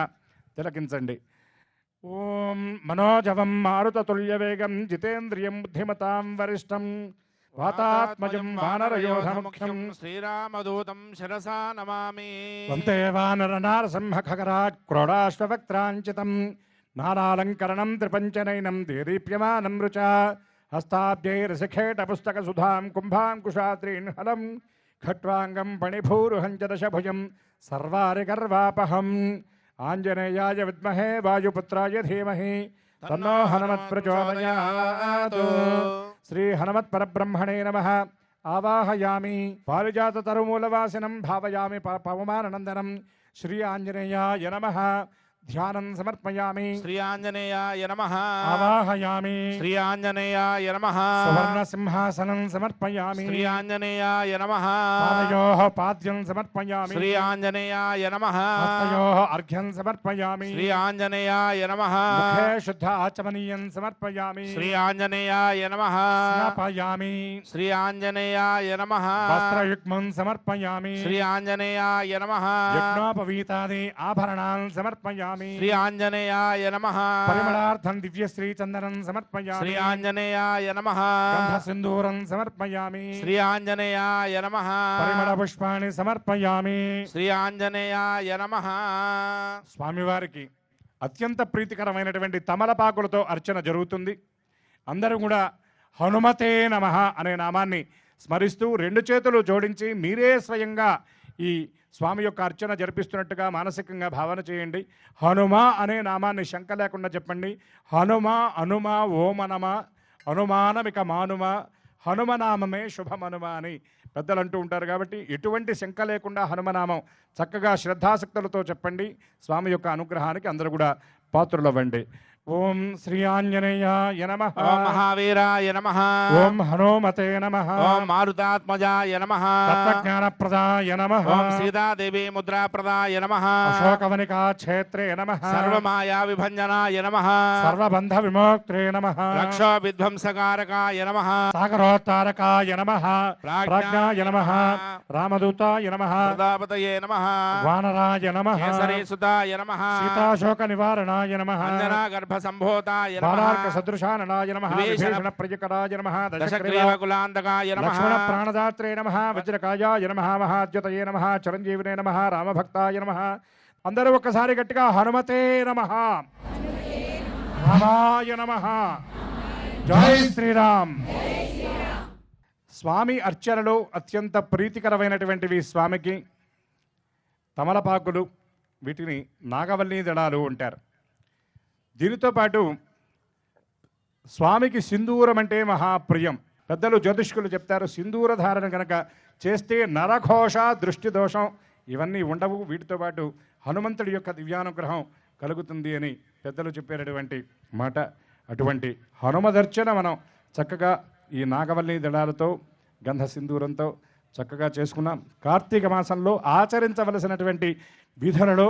తిలకించండి. ఓం మనోజవం మారుతతుల్యవేగం జితేంద్రియం బుద్ధిమతాం వరిష్టం వాతాత్మజం వానరయోధముఖ్యం శ్రీరామదూతం శిరసా నమామి. వందే వానరనారసింహ ఖగరాట్ క్రోడాశ్వవక్త్రాంచితం నానాలంకరణం త్రిపంచనైనం దేదీప్యమానం రుచా హస్తాబ్జైరసిఖేట పుస్తక సుధాం కుంభాంకుశాత్రీన్ హలం ఖట్వాంగం పణిభూరుహం చ దశభుజం సర్వారి గర్వాపహం. ఆంజనేయాయ విద్మహే వాయుపుత్రాయ ధీమహి తన్నో హనుమత్ ప్రచోదయాత్. శ్రీ హనుమత్ పరబ్రహ్మణే నమః. ఆవాహయామి పారిజాత తరుమూలవాసినం భావయామి పవమాననందనం. శ్రీ ఆంజనేయాయ నమః. ధ్యానం సమర్పయామి. శ్రీ ఆంజనేయాయ నమః. ఆవాహయామి. శ్రీ ఆంజనేయాయ నమః. సువర్ణ సింహాసనం సమర్పయామి. శ్రీ ఆంజనేయాయ నమః. పాదయోః పాద్యం సమర్పయామి. శ్రీ ఆంజనేయాయ నమః. హస్తయోః అర్ఘ్యం సమర్పయామి. శ్రీ ఆంజనేయాయ నమః. ముఖే శుద్ధ ఆచమనీయం సమర్పయామి. శ్రీ ఆంజనేయాయ నమః. స్నాపయామి. శ్రీ ఆంజనేయాయ నమః. వస్త్రయుగ్మం సమర్పయామి. శ్రీ ఆంజనేయాయ నమః. యజ్ఞోపవీతాది ఆభరణాన్ సమర్పయామి. శ్రీ ఆంజనేయాయ నమః. పరిమళార్థం దివ్యశ్రీ చందనం సమర్పయామి. శ్రీ ఆంజనేయాయ నమః. గంధ సింధూరం సమర్పయామి. శ్రీ ఆంజనేయాయ నమః. పరిమళ పుష్పాన్ని సమర్పయామి. శ్రీ ఆంజనేయాయ నమః. స్వామివారికి అత్యంత ప్రీతికరమైనటువంటి తమలపాకులతో అర్చన జరుగుతుంది. అందరూ కూడా హనుమతే నమః అనే నామాన్ని స్మరిస్తూ రెండు చేతులు జోడించి మీరే స్వయంగా ఈ స్వామి యొక్క అర్చన జరిపిస్తున్నట్టుగా మానసికంగా భావన చేయండి. హనుమ అనే నామాన్ని శంక లేకుండా చెప్పండి. హనుమ అనుమ ఓమనమ హనుమానమిక మానుమ హనుమనామమే శుభమనుమ అని పెద్దలు అంటూ ఉంటారు. కాబట్టి ఎటువంటి శంక లేకుండా హనుమనామం చక్కగా శ్రద్ధాసక్తులతో చెప్పండి. స్వామి యొక్క అనుగ్రహానికి అందరూ కూడా పాత్రులవ్వండి. ఓం శ్రీ ఆంజనేయాయ నమః. ఓం మహావీరాయ నమః. ఓం హనుమతే నమః. ఓం మారుతాత్మజాయ నమః. తత్వజ్ఞానప్రదాయ నమః. ఓం సీతాదేవి ముద్రాప్రదాయ నమః. అశోకవనికా క్షేత్రే నమః. సర్వమాయా విభంజనాయ నమః. సర్వబంధ విమోక్త్రే నమః. రక్షో విధ్వంసకారకాయ నమః. సాగరోత్తారకాయ నమః. ప్రాజ్ఞాయ నమః. రామదూతాయ నమః. ప్రదాపతయే నమః. వానరాయ నమః. కేసరీసుతాయ నమః. సీతాశోక నివారణాయ నమః. అంజనా గర్భ సంభూతాయ నమః. బాలార్క సదృశాననాయ నమః. విభీషణ విభీషణ ప్రజకరాయ నమః. దశగ్రీవ కులాంతకాయ నమః. లక్ష్మణ ప్రాణదాత్రే నమః. వజ్రకాయాయ నమః. మహాద్యుతయే నమః. చిరంజీవినే నమః. రామభక్తాయ నమః. అందరూ ఒక్కసారి గట్టిగా హనుమతే నమః. రామాయ నమః. జై శ్రీరామ్. స్వామి అర్చనలో అత్యంత ప్రీతికరమైనటువంటివి స్వామికి తమలపాకులు, వీటిని నాగవల్లి దళాలు అంటారు. దీనితో పాటు స్వామికి సింధూరం అంటే మహాప్రియం. పెద్దలు జ్యోతిష్కులు చెప్తారు, సింధూర ధారణ కనుక చేస్తే నరఘోష, దృష్టి దోషం ఇవన్నీ ఉండవు. వీటితో పాటు హనుమంతుడి యొక్క దివ్యానుగ్రహం కలుగుతుంది అని పెద్దలు చెప్పేటటువంటి మాట. అటువంటి హనుమదర్చన మనం చక్కగా ఈ నాగవల్లి దళాలతో గంధ సింధూరంతో చక్కగా చేసుకున్నాం. కార్తీక మాసంలో ఆచరించవలసినటువంటి విధులలో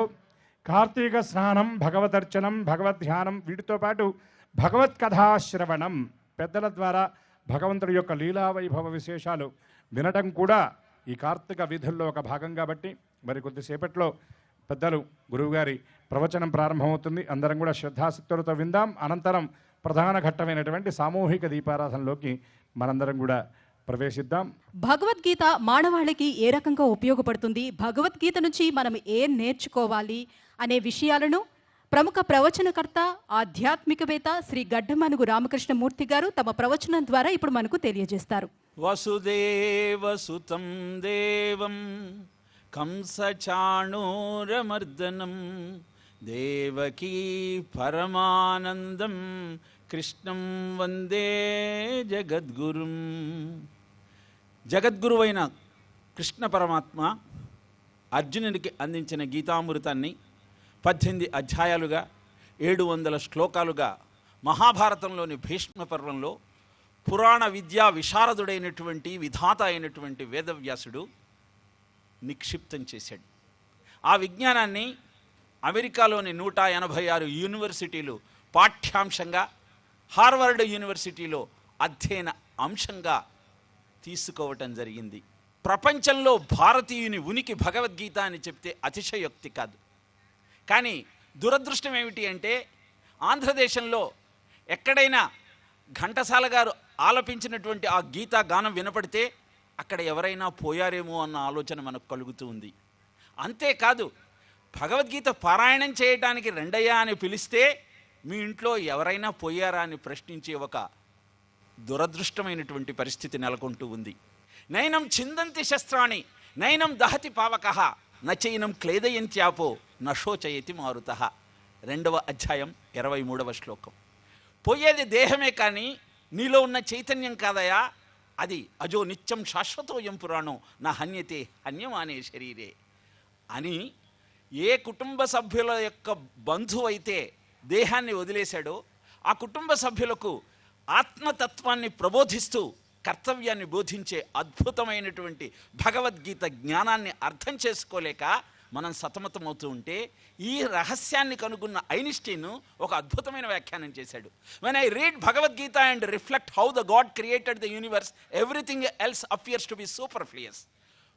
కార్తీక స్నానం, భగవదర్చనం, భగవద్ధ్యానం, వీటితో పాటు భగవత్ కథాశ్రవణం, పెద్దల ద్వారా భగవంతుడి యొక్క లీలా వైభవ విశేషాలు వినటం కూడా ఈ కార్తీక విధుల్లో ఒక భాగం. కాబట్టి మరి కొద్దిసేపట్లో పెద్దలు గురువుగారి ప్రవచనం ప్రారంభమవుతుంది. అందరం కూడా శ్రద్ధాశక్తులతో విందాం. అనంతరం ప్రధాన ఘట్టమైనటువంటి సామూహిక దీపారాధనలోకి మనందరం కూడా ప్రవేశిద్దాం. భగవద్గీత మానవాళికి ఏ రకంగా ఉపయోగపడుతుంది, భగవద్గీత నుంచి మనం ఏం నేర్చుకోవాలి అనే విషయాలను ప్రముఖ ప్రవచనకర్త, ఆధ్యాత్మికవేత్త శ్రీ గడ్డమనుగు రామకృష్ణమూర్తి గారు తమ ప్రవచనం ద్వారా ఇప్పుడు మనకు తెలియజేస్తారు. వసుదేవసుతం దేవం కంసచాణూరమర్దనం దేవకీ పరమానందం కృష్ణం వందే జగద్గురుం. జగద్గురువైన కృష్ణ పరమాత్మ అర్జునుడికి అందించిన గీతామృతాన్ని 18 అధ్యాయాలుగా 700 శ్లోకాలుగా మహాభారతంలోని భీష్మ పర్వంలో పురాణ విద్యా విశారదుడైనటువంటి విధాత అయినటువంటి వేదవ్యాసుడు నిక్షిప్తం చేశాడు. ఆ విజ్ఞానాన్ని అమెరికాలోని 186 యూనివర్సిటీలు పాఠ్యాంశంగా, హార్వర్డ్ యూనివర్సిటీలో అధ్యయన అంశంగా తీసుకోవటం జరిగింది. ప్రపంచంలో భారతీయుని ఉనికి భగవద్గీత అని చెప్తే అతిశయోక్తి కాదు. కానీ దురదృష్టం ఏమిటి అంటే ఆంధ్రదేశంలో ఎక్కడైనా ఘంటసాల గారు ఆలపించినటువంటి ఆ గీతా గానం వినపడితే అక్కడ ఎవరైనా పోయారేమో అన్న ఆలోచన మనకు కలుగుతూ ఉంది. అంతేకాదు, భగవద్గీత పారాయణం చేయడానికి రెండయ్యా అని పిలిస్తే మీ ఇంట్లో ఎవరైనా పోయారా అని ప్రశ్నించే ఒక దురదృష్టమైనటువంటి పరిస్థితి నెలకొంటూ ఉంది. నైనం చిందంతి శస్త్రాణి నైనం దహతి పావకః నచైనం క్లేదయంత్యాపో నశోచయతి మారుతః. 2వ అధ్యాయం 23వ శ్లోకం. పోయేది దేహమే కానీ నీలో ఉన్న చైతన్యం కాదయా, అది అజో నిత్యం శాశ్వతోయం పురాణో నా హన్యతే హన్యమానే శరీరే అని ఏ కుటుంబ సభ్యుల యొక్క బంధువైతే దేహాన్ని వదిలేశాడో ఆ కుటుంబ సభ్యులకు ఆత్మతత్వాన్ని ప్రబోధిస్తూ కర్తవ్యాన్ని బోధించే అద్భుతమైనటువంటి భగవద్గీత జ్ఞానాన్ని అర్థం చేసుకోలేక మనం సతమతమవుతూ ఉంటే ఈ రహస్యాన్ని కనుగొన్న ఐన్స్టీన్ ఒక అద్భుతమైన వ్యాఖ్యానం చేశాడు. When I read Bhagavad Gita and reflect how the God created the universe everything else appears to be superfluous.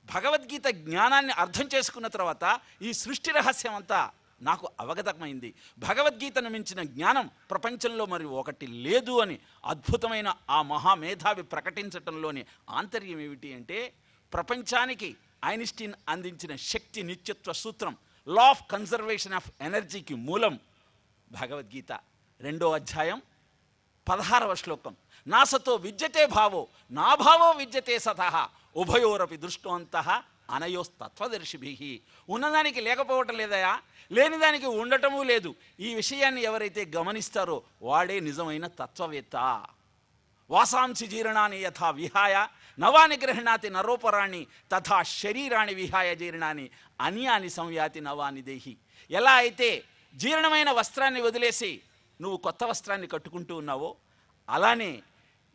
Bhagavad Gita జ్ఞానాన్ని అర్థం చేసుకున్న తర్వాత ఈ సృష్టి రహస్యం అంతా నాకు అవగతమైంది. భగవద్గీతను మించిన జ్ఞానం ప్రపంచంలో మరి ఒకటి లేదు అని అద్భుతమైన ఆ మహామేధావి ప్రకటించటంలోని ఆంతర్యం ఏమిటి అంటే, ప్రపంచానికి ఐన్స్టీన్ అందించిన శక్తి నిత్యత్వ సూత్రం, లా ఆఫ్ కన్జర్వేషన్ ఆఫ్ ఎనర్జీకి మూలం భగవద్గీత. 2వ అధ్యాయం 16వ శ్లోకం. నాసతో విద్యతే భావో నా భావో విద్యతే సతః ఉభయోరపి దృష్టోంతః అనయోస్తత్వదర్శిభి. ఉన్నదానికి లేకపోవటం లేదయా, లేనిదానికి ఉండటము లేదు. ఈ విషయాన్ని ఎవరైతే గమనిస్తారో వాడే నిజమైన తత్వవేత్త. వాసాంసి జీర్ణాన్ని యథా విహాయ నవాని గృహణాతి నరోపరాణి తథా శరీరాన్ని విహాయ జీర్ణాన్ని అన్యాని సంయాతి నవాని దేహి. ఎలా అయితే జీర్ణమైన వస్త్రాన్ని వదిలేసి నువ్వు కొత్త వస్త్రాన్ని కట్టుకుంటూ ఉన్నావో, అలానే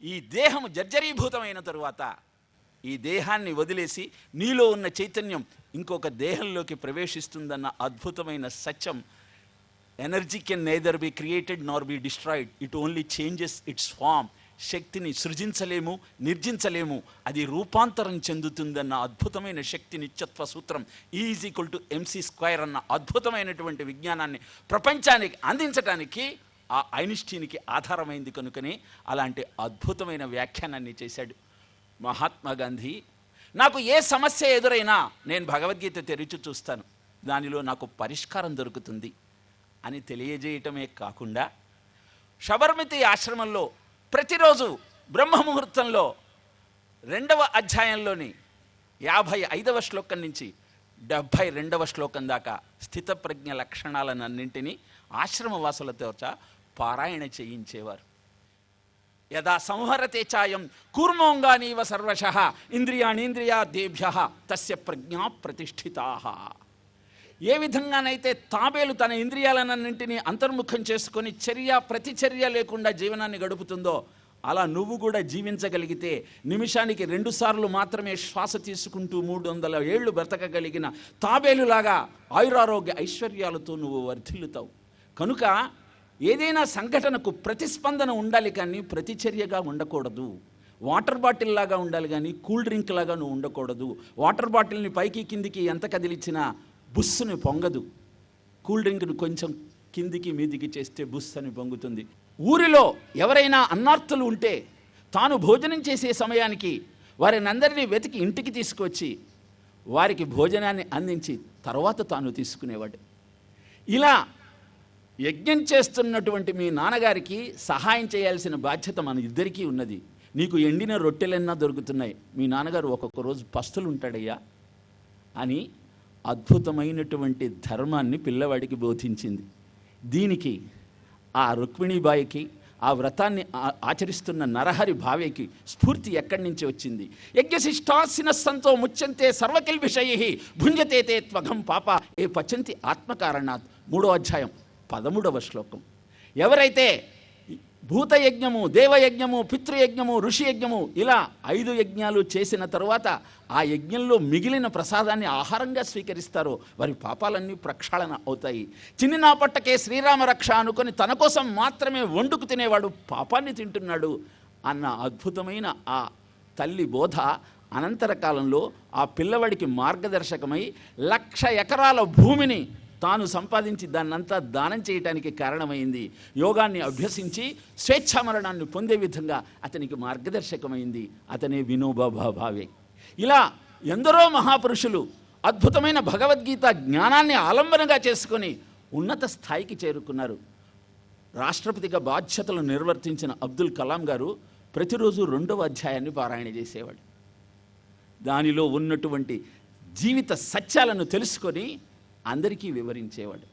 ఈ దేహం జర్జరీభూతమైన తరువాత ఈ దేహాన్ని వదిలేసి నీలో ఉన్న చైతన్యం ఇంకొక దేహంలోకి ప్రవేశిస్తుందన్న అద్భుతమైన సత్యం. Energy can neither be created nor be destroyed, it only changes its form. శక్తిని సృజించలేము, నిర్జించలేము, అది రూపాంతరం చెందుతుందన్న అద్భుతమైన శక్తి నిత్యత్వ సూత్రం E=mc² అన్న అద్భుతమైనటువంటి విజ్ఞానాన్ని ప్రపంచానికి అందించడానికి ఆ ఐన్స్టీన్కి ఆధారమైంది. కనుకనే అలాంటి అద్భుతమైన వ్యాఖ్యానాన్ని చేశాడు మహాత్మా గాంధీ. నాకు ఏ సమస్య ఎదురైనా నేను భగవద్గీత తెరిచి చూస్తాను, దానిలో నాకు పరిష్కారం దొరుకుతుంది అని తెలియజేయటమే కాకుండా శబర్మతి ఆశ్రమంలో ప్రతిరోజు బ్రహ్మముహూర్తంలో 2వ అధ్యాయంలోని 55వ శ్లోకం నుంచి 72వ శ్లోకం దాకా స్థితప్రజ్ఞ లక్షణాలన్నింటినీ ఆశ్రమవాసులతో పారాయణ చేయించేవారు. యదా సంహరతే చాయం కూర్మోంగానీవ సర్వశః ఇంద్రియాణీంద్రియాదేభ్యః తస్య ప్రజ్ఞా ప్రతిష్ఠితాః. ఏ విధంగానైతే తాబేలు తన ఇంద్రియాలన్నింటినీ అంతర్ముఖం చేసుకొని ప్రతిచర్య లేకుండా జీవనాన్ని గడుపుతుందో, అలా నువ్వు కూడా జీవించగలిగితే నిమిషానికి 2 సార్లు మాత్రమే శ్వాస తీసుకుంటూ 300 ఏళ్ళు బ్రతకగలిగిన తాబేలులాగా ఆయురారోగ్య ఐశ్వర్యాలతో నువ్వు వర్ధిల్లుతావు. కనుక ఏదైనా సంఘటనకు ప్రతిస్పందన ఉండాలి కానీ ప్రతిచర్యగా ఉండకూడదు. వాటర్ బాటిల్ లాగా ఉండాలి కానీ కూల్ డ్రింక్ లాగా నువ్వు ఉండకూడదు. వాటర్ బాటిల్ని పైకి కిందికి ఎంత కదిలిచ్చినా బుస్సుని పొంగదు. కూల్ డ్రింక్ను కొంచెం కిందికి మీదికి చేస్తే బుస్ అని పొంగుతుంది. ఊరిలో ఎవరైనా అన్నార్తులు ఉంటే తాను భోజనం చేసే సమయానికి వారిని అందరినీ వెతికి ఇంటికి తీసుకొచ్చి వారికి భోజనాన్ని అందించి తర్వాత తాను తీసుకునేవాడు. ఇలా యజ్ఞం చేస్తున్నటువంటి మీ నాన్నగారికి సహాయం చేయాల్సిన బాధ్యత మన ఇద్దరికీ ఉన్నది. నీకు ఎండిన రొట్టెలన్నా దొరుకుతున్నాయి, మీ నాన్నగారు ఒక్కొక్క రోజు పస్తులు ఉంటాడయ్యా అని అద్భుతమైనటువంటి ధర్మాన్ని పిల్లవాడికి బోధించింది. దీనికి ఆ రుక్మిణీబాయికి, ఆ వ్రతాన్ని ఆచరిస్తున్న నరహరి భావ్యకి స్ఫూర్తి ఎక్కడి నుంచి వచ్చింది? యజ్ఞశిష్టాసిన సంతో ముచ్యంతే సర్వకిల్భిషయై భుంజతే తే త్వఘం పాప ఏ పచంతి ఆత్మకారణాత్. 3వ అధ్యాయం 13వ శ్లోకం. ఎవరైతే భూతయజ్ఞము, దేవయజ్ఞము, పితృయజ్ఞము, ఋషి యజ్ఞము ఇలా 5 యజ్ఞాలు చేసిన తరువాత ఆ యజ్ఞంలో మిగిలిన ప్రసాదాన్ని ఆహారంగా స్వీకరిస్తారో వారి పాపాలన్నీ ప్రక్షాళన అవుతాయి. చిన్ని పట్టకే శ్రీరామ రక్ష అనుకొని తన కోసం మాత్రమే వండుకు తినేవాడు పాపాన్ని తింటున్నాడు అన్న అద్భుతమైన ఆ తల్లి బోధ అనంతర కాలంలో ఆ పిల్లవాడికి మార్గదర్శకమై 1,00,000 ఎకరాల భూమిని తాను సంపాదించి దాన్నంతా దానం చేయటానికి కారణమైంది. యోగాన్ని అభ్యసించి స్వేచ్ఛామరణాన్ని పొందే విధంగా అతనికి మార్గదర్శకమైంది. అతనే వినోబా భావే. ఇలా ఎందరో మహాపురుషులు అద్భుతమైన భగవద్గీత జ్ఞానాన్ని ఆలంబనగా చేసుకొని ఉన్నత స్థాయికి చేరుకున్నారు. రాష్ట్రపతిగా బాధ్యతలు నిర్వర్తించిన అబ్దుల్ కలాం గారు ప్రతిరోజు 2వ అధ్యాయాన్ని పారాయణ చేసేవాడు. దానిలో ఉన్నటువంటి జీవిత సత్యాలను తెలుసుకొని అందరికీ వివరించేవాడు.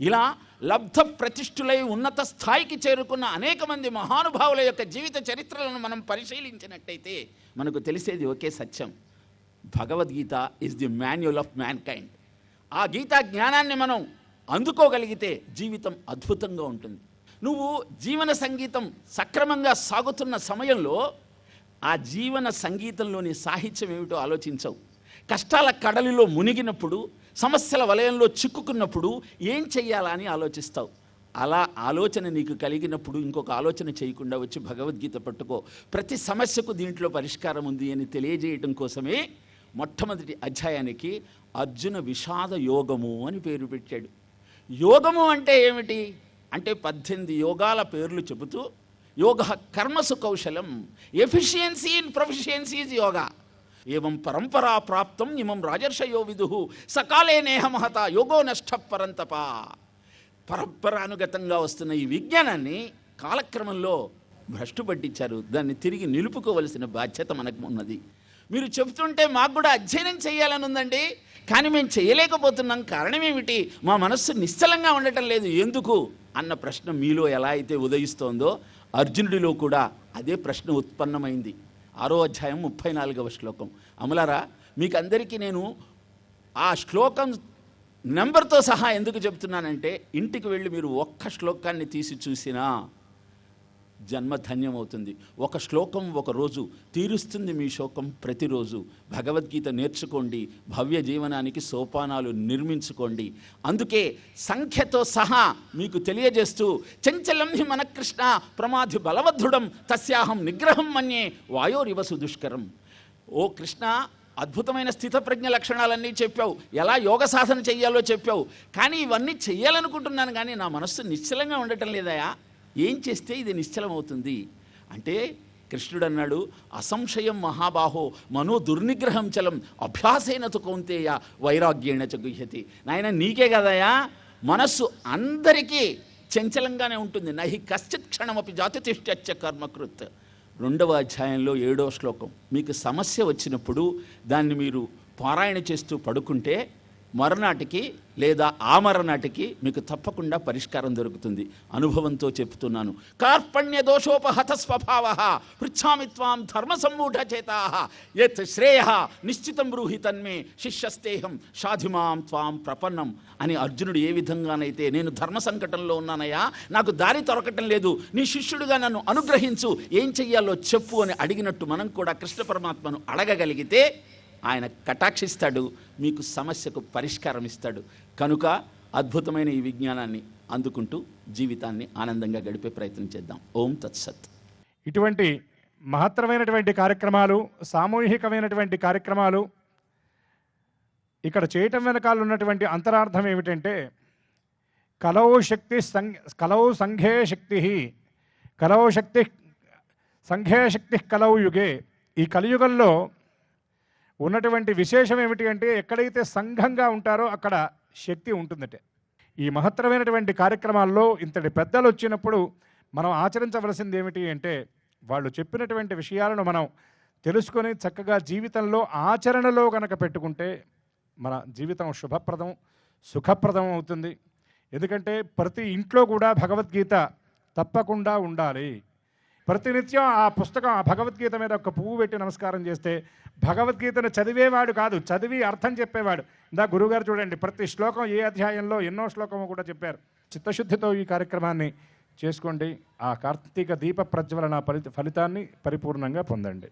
ఇలా లబ్ధ ప్రతిష్ఠులై ఉన్నత స్థాయికి చేరుకున్న అనేక మంది మహానుభావుల యొక్క జీవిత చరిత్రలను మనం పరిశీలించినట్టయితే మనకు తెలిసేది ఒకే సత్యం: Bhagavad Gita is the manual of mankind. ఆ గీతా జ్ఞానాన్ని మనం అందుకోగలిగితే జీవితం అద్భుతంగా ఉంటుంది. నువ్వు జీవన సంగీతం సక్రమంగా సాగుతున్న సమయంలో ఆ జీవన సంగీతంలోని సాహిత్యం ఏమిటో ఆలోచించవు. కష్టాల కడలిలో మునిగినప్పుడు, సమస్యల వలయంలో చిక్కుకున్నప్పుడు ఏం చెయ్యాలా అని ఆలోచిస్తావు. అలా ఆలోచన నీకు కలిగినప్పుడు ఇంకొక ఆలోచన చేయకుండా వచ్చి భగవద్గీత పట్టుకో. ప్రతి సమస్యకు దీంట్లో పరిష్కారం ఉంది అని తెలియజేయటం కోసమే మొట్టమొదటి అధ్యాయానికి అర్జున విషాద యోగము అని పేరు పెట్టాడు. యోగము అంటే ఏమిటి అంటే 18 యోగాల పేర్లు చెబుతూ యోగ కర్మసు కౌశలం, efficiency in proficiency is yoga. ఏవం పరంపరా ప్రాప్తం ఇమం రాజర్షయో విదుః సకాలే నేహ మహత యోగో నష్ట పరంతప. పరంపరానుగతంగా వస్తున్న ఈ విజ్ఞానాన్ని కాలక్రమంలో భ్రష్టు పట్టించారు. దాన్ని తిరిగి నిలుపుకోవలసిన బాధ్యత మనకు ఉన్నది. మీరు చెబుతుంటే మాకు కూడా అధ్యయనం చేయాలని ఉందండి, కానీ మేము చేయలేకపోతున్నాం. కారణం ఏమిటి? మా మనస్సు నిశ్చలంగా ఉండటం లేదు. ఎందుకు అన్న ప్రశ్న మీలో ఎలా అయితే ఉదయిస్తోందో అర్జునుడిలో కూడా అదే ప్రశ్న ఉత్పన్నమైంది. 6వ అధ్యాయం 34వ శ్లోకం. అమలారా, మీకు అందరికీ నేను ఆ శ్లోకం నెంబర్తో సహా ఎందుకు చెప్తున్నానంటే, ఇంటికి వెళ్ళి మీరు ఒక్క శ్లోకాన్ని తీసి చూసినా జన్మ ధన్యమవుతుంది. ఒక శ్లోకం ఒక రోజు తీరుస్తుంది మీ శోకం ప్రతిరోజు. భగవద్గీత నేర్చుకోండి, భవ్య జీవనానికి సోపానాలు నిర్మించుకోండి. అందుకే సంఖ్యతో సహా మీకు తెలియజేస్తూ, చంచలం హి మన కృష్ణ ప్రమాధి బలవద్ధుడం తస్యాహం నిగ్రహం మన్యే వాయోరివసు దుష్కరం. ఓ కృష్ణ, అద్భుతమైన స్థితప్రజ్ఞ లక్షణాలన్నీ చెప్పావు, ఎలా యోగ సాధన చెయ్యాలో చెప్పావు, కానీ ఇవన్నీ చెయ్యాలనుకుంటున్నాను కానీ నా మనస్సు నిశ్చలంగా ఉండటం లేదయా. ఏం చేస్తే ఇది నిశ్చలమవుతుంది అంటే కృష్ణుడు అన్నాడు, అసంశయం మహాబాహో మనో దుర్నిగ్రహం చలం అభ్యాసేన తు కౌంతేయ వైరాగ్యేణ చ గుహ్యతి. నాయన నీకే కదయా, మనస్సు అందరికీ చంచలంగానే ఉంటుంది. నహి కశ్చిత్ క్షణమపి జాతితిష్ఠ్యచ్చ కర్మకృత్. 2వ అధ్యాయంలో 7వ శ్లోకం. మీకు సమస్య వచ్చినప్పుడు దాన్ని మీరు పారాయణ చేస్తూ పడుకుంటే మరునాటికి లేదా ఆ మరునాటికి మీకు తప్పకుండా పరిష్కారం దొరుకుతుంది. అనుభవంతో చెప్తున్నాను. కార్పణ్య దోషోపహత స్వభావ పృచ్ఛామి త్వాం ధర్మ సమ్మూఢచేతా యత్ శ్రేయ నిశ్చితం బ్రూహి తన్మే శిష్యస్తేహం షాధిమాం త్వాం ప్రపన్నం అని అర్జునుడు ఏ విధంగానైతే నేను ధర్మ సంకటంలో ఉన్నానయ్యా, నాకు దారి దొరకటం లేదు, నీ శిష్యుడిగా నన్ను అనుగ్రహించు, ఏం చెయ్యాలో చెప్పు అని అడిగినట్టు మనం కూడా కృష్ణ పరమాత్మను అడగగలిగితే ఆయన కటాక్షిస్తాడు, మీకు సమస్యకు పరిష్కారం ఇస్తాడు. కనుక అద్భుతమైన ఈ విజ్ఞానాన్ని అందుకుంటూ జీవితాన్ని ఆనందంగా గడిపే ప్రయత్నం చేద్దాం. ఓం తత్సత్. ఇటువంటి మహత్తరమైనటువంటి కార్యక్రమాలు, సామూహికమైనటువంటి కార్యక్రమాలు ఇక్కడ చేయటం వెనకాల ఉన్నటువంటి అంతరార్థం ఏమిటంటే కలౌ సంఘే శక్తి సంఘే శక్తి కలౌ యుగే. ఈ కలియుగంలో ఉన్నటువంటి విశేషం ఏమిటి అంటే ఎక్కడైతే సంఘంగా ఉంటారో అక్కడ శక్తి ఉంటుందట. ఈ మహత్తరమైనటువంటి కార్యక్రమాల్లో ఇంతటి పెద్దలు వచ్చినప్పుడు మనం ఆచరించవలసింది ఏమిటి అంటే వాళ్ళు చెప్పినటువంటి విషయాలను మనం తెలుసుకొని చక్కగా జీవితంలో ఆచరణలో కనుక పెట్టుకుంటే మన జీవితం శుభప్రదం, సుఖప్రదం అవుతుంది. ఎందుకంటే ప్రతి ఇంట్లో కూడా భగవద్గీత తప్పకుండా ఉండాలి. ప్రతినిత్యం ఆ పుస్తకం, ఆ భగవద్గీత మీద ఒక పువ్వు పెట్టి నమస్కారం చేస్తే భగవద్గీతను చదివేవాడు కాదు, చదివి అర్థం చెప్పేవాడు. ఇందా గురువుగారు చూడండి, ప్రతి శ్లోకం ఏ అధ్యాయంలో ఎన్నో శ్లోకము కూడా చెప్పారు. చిత్తశుద్ధితో ఈ కార్యక్రమాన్ని చేసుకోండి. ఆ కార్తీక దీప ప్రజ్వలన ఫలితాన్ని పరిపూర్ణంగా పొందండి.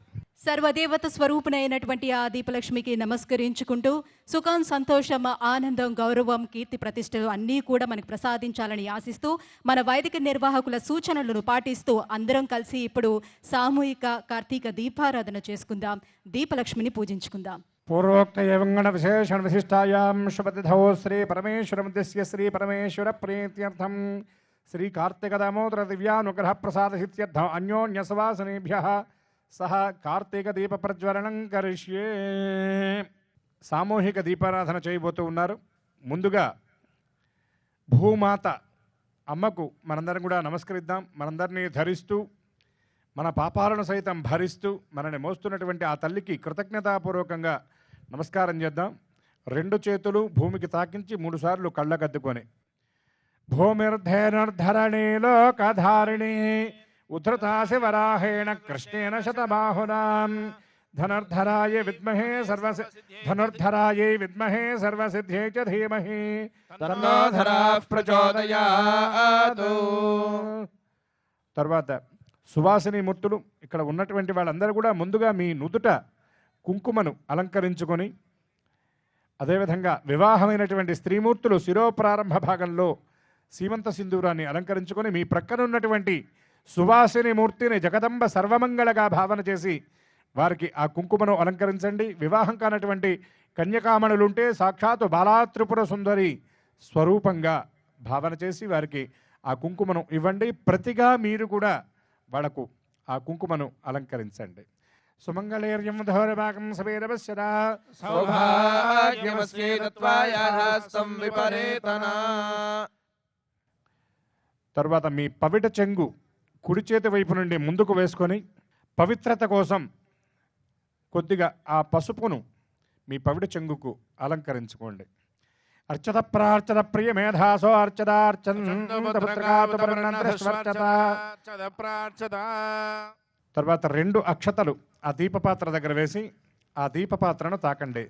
సర్వదేవత స్వరూపునైనటువంటి ఆ దీపలక్ష్మికి నమస్కరించుకుంటూ సుఖం, సంతోషం, ఆనందం, గౌరవం, కీర్తి ప్రతిష్టలు అన్నీ కూడా మనకు ప్రసాదించాలని ఆశిస్తూ మన వైదిక నిర్వాహకుల సూచనలను పాటిస్తూ అందరం కలిసి ఇప్పుడు సామూహిక కార్తీక దీపారాధన చేసుకుందాం. దీపలక్ష్మిని పూజించుకుందాం. పూర్వోక్త ఏవంగణ విశేషణ విశిష్టాయాం శుభతిథౌ శ్రీ పరమేశ్వరముద్దిశ్య శ్రీ పరమేశ్వర ప్రీత్యర్థం శ్రీ కార్తీక దామోదర దివ్యానుగ్రహ ప్రసాదసిత్యర్థం అన్యోన్యసవాసనేభ్యః సహ కార్తీక దీప ప్రజ్వలనం కరిష్యే. సామూహిక దీపారాధన చేయబోతూ ఉన్నారు. ముందుగా భూమాత అమ్మకు మనందరం కూడా నమస్కరిద్దాం. మనందరినీ ధరిస్తూ మన పాపాలను సైతం భరిస్తూ మనని మోస్తున్నటువంటి ఆ తల్లికి కృతజ్ఞతాపూర్వకంగా నమస్కారం చేద్దాం. రెండు చేతులు భూమికి తాకించి 3 సార్లు కళ్ళకద్దుకొని భూమిర్ధేనుర్ధరణి లోకధారిణి ఉద్ధృతాసి వరాహేణ కృష్ణేన శతబాహునాం ధనుర్ధరాయ విద్మహే సర్వసిద్ధ్యై చ ధీమహి తన్నో ధరాః ప్రచోదయాత్. తర్వాత సువాసిని మూర్తులు ఇక్కడ ఉన్నటువంటి వాళ్ళందరూ కూడా ముందుగా మీ నుదుట కుంకుమను అలంకరించుకొని, అదేవిధంగా వివాహమైనటువంటి స్త్రీమూర్తులు శిరోప్రారంభ భాగంలో సీమంత సింధూరాన్ని అలంకరించుకొని మీ ప్రక్కన ఉన్నటువంటి సువాసిని మూర్తిని జగదంబ సర్వమంగళగా భావన చేసి వారికి ఆ కుంకుమను అలంకరించండి. వివాహం కానటువంటి కన్యకామణులుంటే సాక్షాత్తు బాలాత్రిపుర సుందరి స్వరూపంగా భావన చేసి వారికి ఆ కుంకుమను ఇవ్వండి. ప్రతిగా మీరు కూడా వాళ్లకు ఆ కుంకుమను అలంకరించండి. సుమంగళేర్యం ధౌరభాగం సవేరవశ్యదా సౌభాగ్యమస్యై తత్వాయాహస్తం విపరేతనా. తర్వాత మీ పవిట చెంగు కుడి చేతి వైపు నుండి ముందుకు వేసుకొని పవిత్రత కోసం కొద్దిగా ఆ పసుపును మీ పవిట చెంగుకు అలంకరించుకోండి. అర్చత ప్రార్చత ప్రియ మేధాసో తర్వాత 2 అక్షతలు ఆ దీపపాత్ర దగ్గర వేసి ఆ దీపపాత్రను తాకండి.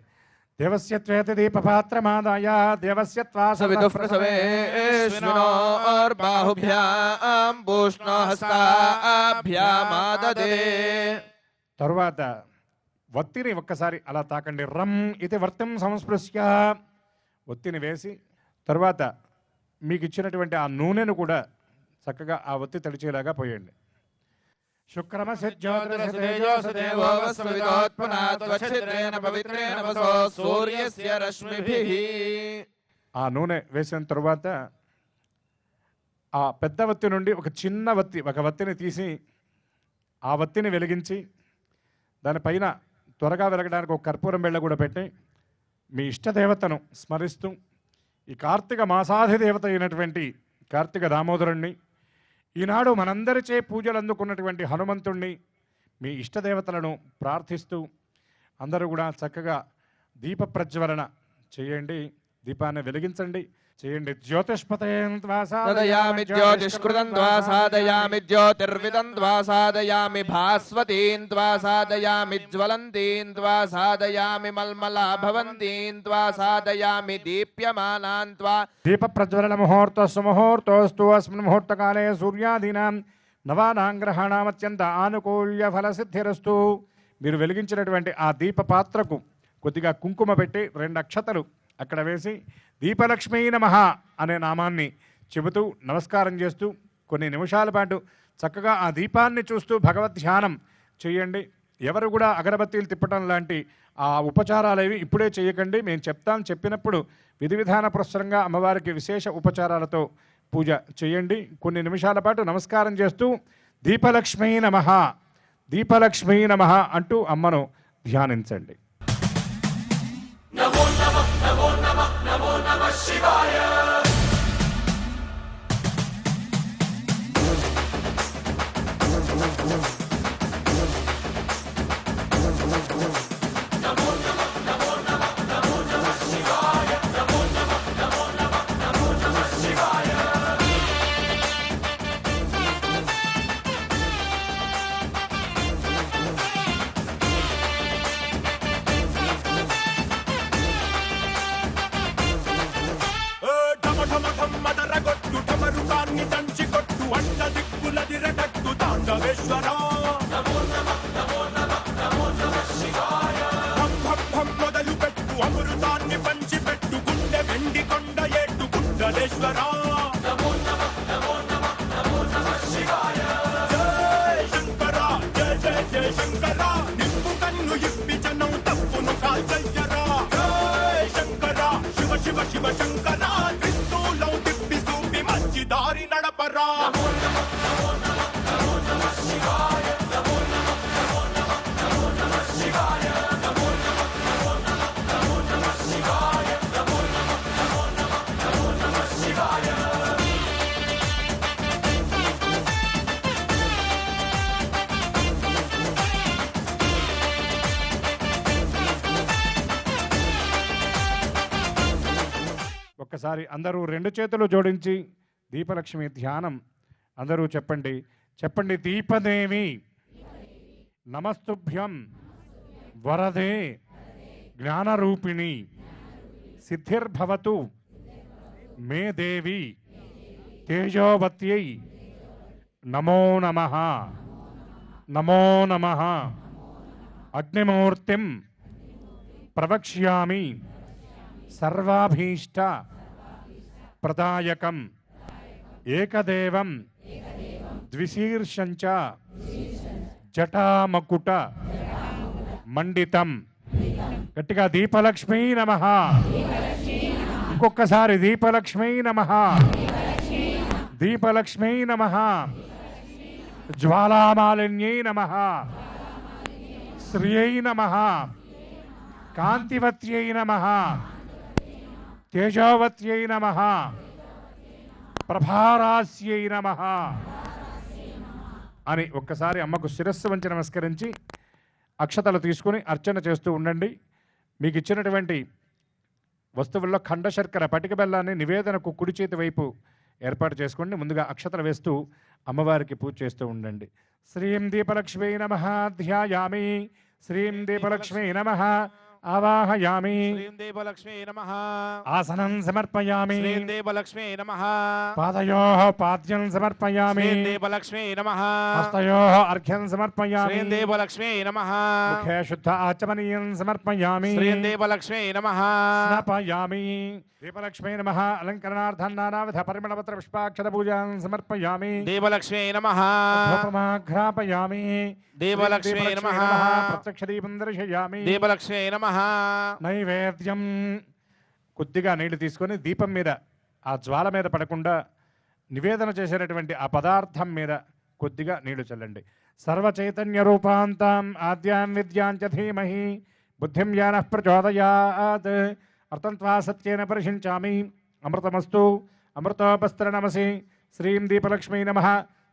దేవస్యత్వేతి దీపపాత్రమాదాయ దేవస్యత్వాసవిదుఃప్రసవేష్వినోర్బాహుభ్యాం పూష్ణహస్తాభ్యామాదదే. తరువాత వత్తిని ఒక్కసారి అలా తాకండి. రం ఇది వర్తం సంస్పృశ్య ఒత్తిని వేసి తర్వాత మీకు ఇచ్చినటువంటి ఆ నూనెను కూడా చక్కగా ఆ ఒత్తి తడిచేలాగా పోయండి. ఆ నూనె వేసిన తరువాత ఆ పెద్ద వత్తి నుండి ఒక చిన్న వత్తి, ఒక వత్తిని తీసి ఆ వత్తిని వెలిగించి దానిపైన త్వరగా వెలగడానికి ఒక కర్పూరం బిళ్ళ కూడా పెట్టి మీ ఇష్టదేవతను స్మరిస్తూ ఈ కార్తీక మాసాధిదేవత అయినటువంటి కార్తీక దామోదరుణ్ణి, ఈనాడు మనందరిచే పూజలు అందుకున్నటువంటి హనుమంతుణ్ణి, మీ ఇష్టదేవతలను ప్రార్థిస్తూ అందరూ కూడా చక్కగా దీప ప్రజ్వలన చేయండి. దీపాన్ని వెలిగించండి. చేయండి. తదయామి జ్యోతిష్కృతం త్వా సాదయామి జ్యోతిర్విదం త్వా సాదయామి భాస్వతీం త్వా సాదయామి జ్వలంతీం త్వా సాదయామి మల్మలా భవంతీం త్వా సాదయామి దీప్యమానాన్ త్వా. దీప ప్రజ్వలన ముహూర్తస్సు ముహూర్తోస్తు అస్మిన్ ముహూర్తకాలే సూర్యాదీనాం నవానాం గ్రహాణాం అత్యంత ఆనుకూల్య ఫలసిద్ధిరస్తు. మీరు వెలిగించినటువంటి ఆ దీప పాత్రకు కొద్దిగా కుంకుమ పెట్టి 2 అక్షతలు అక్కడ వేసి దీపలక్ష్మీ నమః అనే నామాన్ని చెబుతూ నమస్కారం చేస్తూ కొన్ని నిమిషాల పాటు చక్కగా ఆ దీపాన్ని చూస్తూ భగవద్ ధ్యానం చేయండి. ఎవరు కూడా అగరబత్తీలు తిప్పటం లాంటి ఆ ఉపచారాలు ఇప్పుడే చేయకండి. మేము చెప్తాం, చెప్పినప్పుడు విధి విధాన పురస్సరంగా అమ్మవారికి విశేష ఉపచారాలతో పూజ చేయండి. కొన్ని నిమిషాల పాటు నమస్కారం చేస్తూ దీపలక్ష్మీ నమః, దీపలక్ష్మీ నమః అంటూ అమ్మను ధ్యానించండి. నమో నమః నమో నమః నమో నమః శివాయ. మదరగొట్టు టమరుకాన్ని దంచి కొట్టు అడ్డ దిక్కుల దిరగట్టు తాండవేశ్వర. మొదలు పెట్టు అమృతాన్ని పంచి పెట్టు గుండె వెండి కొండ ఏట్టు గుండలేశ్వర. జయ శంకర జయ జయ జయ శంకర నిప్పు కన్ను ఇప్పి జనం తప్పును కాల్చయ్యరా. జయ శంకర శివ శివ శివ శంకర దారి నడపరా. ఒక్కసారి అందరూ 2 చేతులు జోడించి దీపలక్ష్మి ధ్యానం అందరూ చెప్పండి. చెప్పండి. దీపదేవి నమస్తుభ్యం వరదే జ్ఞానరూపిణి సిద్ధిర్భవతు మే దేవి తేజోవత్యై నమో నమః. నమో నమః. అగ్నిమూర్తిం ప్రవక్ష్యామి సర్వాభీష్ట ప్రదాయకం ఏకదేవం ద్విశీర్షంచ జటామకుట మండితం. గట్టిగా దీపలక్ష్మీ నమః. ఇంకొకసారి దీపలక్ష్మీ నమః, దీపలక్ష్మీ నమః. జ్వాలామాలిన్యై నమః, శ్రియై నమః, కాంతివత్యై నమః, తేజోవత్యై నమః, ప్రభారాస్యై నమః అని ఒక్కసారి అమ్మకు శిరస్సు వంచి నమస్కరించి అక్షతలు తీసుకుని అర్చన చేస్తూ ఉండండి. మీకు ఇచ్చినటువంటి వస్తువుల్లో ఖండ శర్కర పటిక బెల్లాన్ని నివేదనకు కుడి చేతి వైపు ఏర్పాటు చేసుకోండి. ముందుగా అక్షతలు వేస్తూ అమ్మవారికి పూజ చేస్తూ ఉండండి. శ్రీం దీపలక్ష్మీ నమః ధ్యాయామి. శ్రీం దీపలక్ష్మీ నమః ఆవాహయామి. శ్రీం దేవలక్ష్మీ నమః ఆసనం సమర్పయామి. శ్రీం దేవలక్ష్మీ నమః పాదయోః పాద్యం సమర్పయామి. శ్రీం దేవలక్ష్మీ నమః హస్తయోః అర్ఘ్యం సమర్పయామి. శ్రీం దేవలక్ష్మీ నమః ముఖే శుద్ధ ఆచమనీయం సమర్పయామి. శ్రీం దేవలక్ష్మీ నమః స్నాపయామి. దీపలక్ష్మీ నమః అలంకరణార్థం నానావిధ పరిమళపత్ర పుష్పాక్షర పూజాం సమర్పయామి. దేవలక్ష్మీ నమః ధూపమాఘ్రాపయామి. దేవలక్ష్మీ నమః ప్రత్యక్ష దీపం దర్శయామి. దేవలక్ష్మీ నమః నైవేద్యం. కొద్దిగా నీళ్లు తీసుకొని దీపం మీద ఆ జ్వాల మీద పడకుండా నివేదన చేసేటటువంటి ఆ పదార్థం మీద కొద్దిగా నీళ్లు చల్లండి. సర్వచైతన్య రూపాంతం ఆద్యాం విద్యాంచ ధీమహి బుద్ధిం యానః ప్రచోదయాత్. అర్థం త్వా సత్యేన పరిశించామి. అమృతమస్తు అమృతోపస్త్రనమసి. శ్రీం దీపలక్ష్మీ నమః.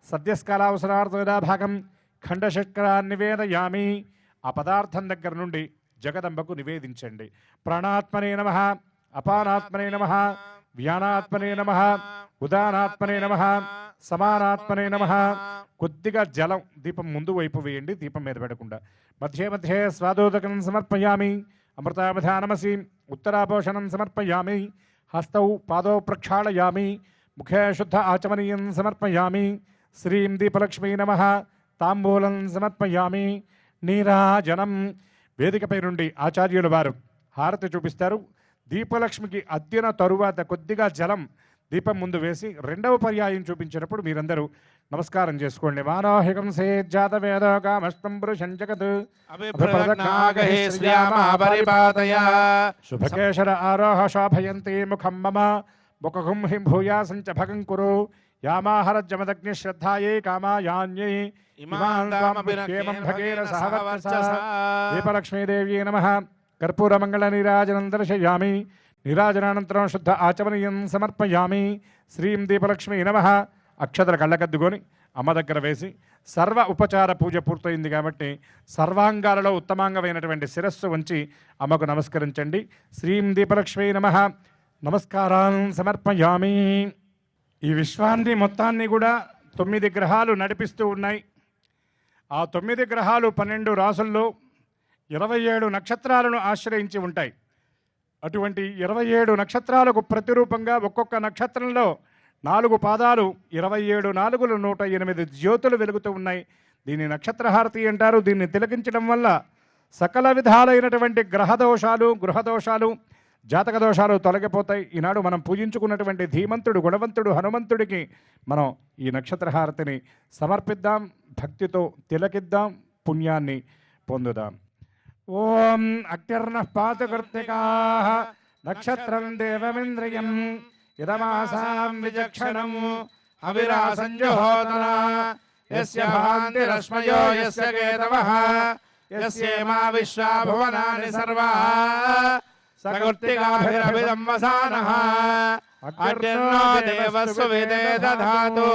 సద్యస్కాలావసరార్థ భాగం ఖండశర్కరాన్ని నివేదయామి. ఆ పదార్థం దగ్గర నుండి జగదంబకు నివేదించండి. ప్రాణాత్మనే నమః, అపానాత్మనే నమః, వ్యానాత్మనే నమః, ఉదానాత్మనే నమః, సమానాత్మనే నమః. కొద్దిగా జలం దీపం ముందు వైపు వేయండి, దీపం మీద పెట్టకుండా. మధ్య మధ్యే స్వాదోదకం సమర్పయామి, అమృతామధానమసి ఉత్తరాపోషణం సమర్పయామి, హస్తౌ పాదౌ ప్రక్షాళయామి, ముఖే శుద్ధ ఆచమనీయం సమర్పయామి. శ్రీం దీపలక్ష్మీ నమః, తాంబూలం సమర్పయామి. నీరాజనం. వేదికపై నుండి ఆచార్యుల వారు హారతి చూపిస్తారు. దీపలక్ష్మికి అద్దిన తరువాత కొద్దిగా జలం దీపం ముందు వేసి రెండవ పర్యాయం చూపించినప్పుడు మీరందరూ నమస్కారం చేసుకోండి. మానోహికం సేజ్జాత వేద కామస్తం పురుషం జగత్ అభిప్రదగ్నాగహే శ్యామా పరిపాతయ. శుభకేశర ఆరోహ శోభయంతి ముఖం మమ ముఖం హిం భూయాసం చ భగం కురు. యామాహరజ్జమదగ్ని శ్రద్ధాయే కామాయాన్యై ఇమాన్ తామభినకేమం భగేన సహవర్చస. దీపలక్ష్మీదేవ్యై నమః. కర్పూరమంగళ నీరాజనం దర్శయామి. నీరాజనానంతరం శుద్ధ ఆచమనీయం సమర్పయామి. శ్రీం దీపలక్ష్మీ నమః. అక్షతలు కళ్ళకద్దుకొని అమ్మ దగ్గర వేసి సర్వ ఉపచార పూజ పూర్తయింది కాబట్టి సర్వాంగాలలో ఉత్తమాంగమైనటువంటి శిరస్సు ఉంచి అమ్మకు నమస్కరించండి. శ్రీం దీపలక్ష్మీ నమః. నమస్కారాన్ సమర్పయామి. ఈ విశ్వాన్ని మొత్తాన్ని కూడా 9 గ్రహాలు నడిపిస్తూ ఉన్నాయి. ఆ 9 గ్రహాలు 12 రాసుల్లో 27 నక్షత్రాలను ఆశ్రయించి ఉంటాయి. అటువంటి 27 నక్షత్రాలకు ప్రతిరూపంగా ఒక్కొక్క నక్షత్రంలో 4 పాదాలు, 27 నాలుగులు, 108 జ్యోతులు వెలుగుతూ ఉన్నాయి. దీన్ని నక్షత్రహారతి అంటారు. దీన్ని తిలకించడం వల్ల సకల విధాలైనటువంటి గ్రహదోషాలు, గృహదోషాలు, జాతక దోషాలు తొలగిపోతాయి. ఈనాడు మనం పూజించుకున్నటువంటి ధీమంతుడు, గుణవంతుడు హనుమంతుడికి మనం ఈ నక్షత్రహారతిని సమర్పిద్దాం, భక్తితో తిలకిద్దాం, పుణ్యాన్ని పొందుదాం. ఓం అగ్నిర్నః పాతు కృత్తికాః నక్షత్రం దేవమింద్రియం ఇదమాసాం విచక్షణం అవిరాసం జుహోతన యస్య భాంతి రశ్మయో యస్య కేతవః యస్యేమా విశ్వా భువనాని సర్వాః సకృత్తికాభిరభిదం వసానః అగ్నిర్నో దేవస్సు విదే దధాతు.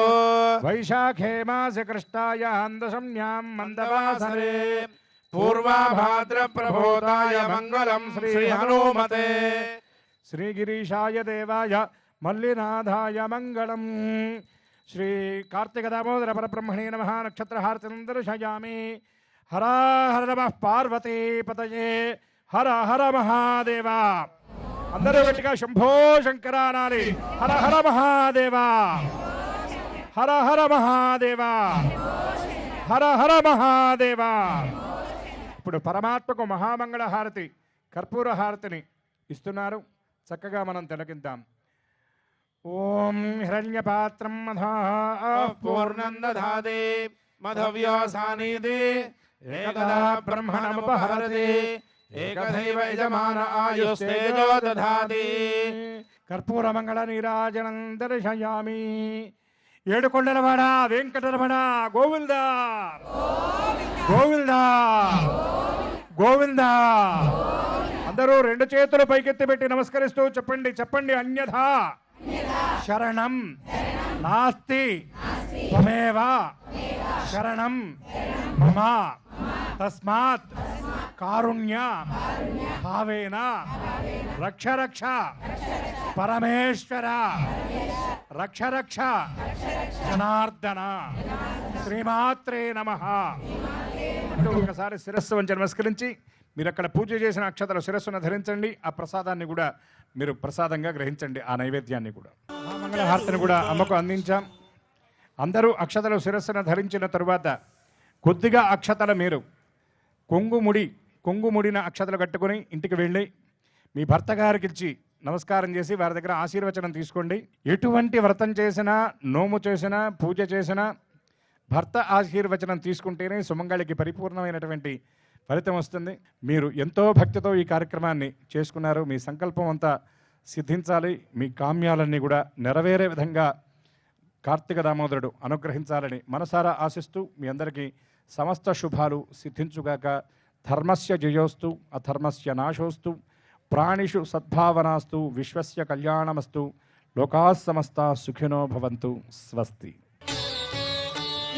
వైశాఖే మాసి కృష్ణాయాం దశమ్యాం మందవాసరే పూర్వాభాద్ర ప్రభోదాయ మంగళం శ్రీ హనుమతే. శ్రీగిరీశాయ దేవాయ మల్లినాథాయ మంగళం. శ్రీ కార్తీక దామోదర పరబ్రహ్మణే నమః. నక్షత్రహారతిం దర్శయామి. హర హర నమః పార్వతీపతయే. హర హర మహాదేవ. అందరూ గట్టిగా శంభో శంకర అనాలి. హర హర మహాదేవ, హర హర మహాదేవ, హర హర మహాదేవ. ఇప్పుడు పరమాత్మకు మహామంగళ హారతి, కర్పూర హారతిని ఇస్తున్నారు. చక్కగా మనం తిలకిద్దాం. ఓం హిరణ్యపాత్రం మధా పూర్ణం దధాతి మధవ్యోసానీతి ఏకదా బ్రహ్మణముపహరతి ఏకదైవ యజమాన ఆయుస్తేజో దధాతి. కర్పూర మంగళ నీరాజనం దర్శయామి. ఏడుకొండలవాడ వెంకటరమణ గోవింద గోవింద గోవింద. అందరూ 2 చేతులు పైకెత్తి పెట్టి నమస్కరిస్తూ చెప్పండి చెప్పండి. అన్యథా శరణం నాస్తి త్వమేవ శరణం మమ తస్మాత్ కారుణ్య భావేన రక్ష రక్ష పరమేశ్వర రక్ష రక్ష జనార్దన శ్రీమాత్రే నమః. ఒకసారి శిరస్సు వంచి నమస్కరించి మీరు అక్కడ పూజ చేసిన అక్షతలు శిరస్సును ధరించండి. ఆ ప్రసాదాన్ని కూడా మీరు ప్రసాదంగా గ్రహించండి. ఆ నైవేద్యాన్ని కూడా మంగళహారతిని కూడా అమ్మకు అందించాం. అందరూ అక్షతలు శిరస్సును ధరించిన తరువాత కొద్దిగా అక్షతలు మీరు కొంగుముడిన అక్షతలు కట్టుకొని ఇంటికి వెళ్ళి మీ భర్త గారికి ఇచ్చి నమస్కారం చేసి వారి దగ్గర ఆశీర్వచనం తీసుకోండి. ఎటువంటి వ్రతం చేసినా, నోము చేసినా, పూజ చేసినా భర్త ఆశీర్వచనం తీసుకుంటేనే సుమంగళికి పరిపూర్ణమైనటువంటి ఫలితం వస్తుంది. మీరు ఎంతో భక్తితో ఈ కార్యక్రమాన్ని చేసుకున్నారు. మీ సంకల్పం అంతా సిద్ధించాలి. మీ కామ్యాలన్నీ కూడా నెరవేరే విధంగా కార్తీక దామోదరుడు అనుగ్రహించాలని మనసారా ఆశిస్తూ మీ అందరికీ సమస్త శుభాలు సిద్ధించుగాక. ధర్మస్య జయోస్తు అధర్మస్య నాశోస్తు ప్రాణిషు సద్భావనాస్తు విశ్వస్య కళ్యాణమస్తు లోకాః సమస్తాః సుఖినో భవంతు. స్వస్తి.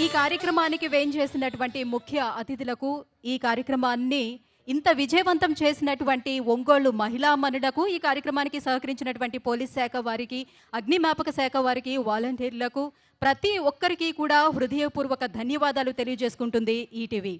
ఈ కార్యక్రమానికి వేంచేసినటువంటి ముఖ్య అతిథులకు, ఈ కార్యక్రమాన్ని ఇంత విజయవంతం చేసినటువంటి ఒంగోలు మహిళా మనులకు ఈ కార్యక్రమానికి సహకరించినటువంటి పోలీస్ శాఖ వారికి, అగ్నిమాపక శాఖ వారికి, వాలంటీర్లకు ప్రతి ఒక్కరికి కూడా హృదయపూర్వక ధన్యవాదాలు తెలియజేసుకుంటుంది ఈటీవీ.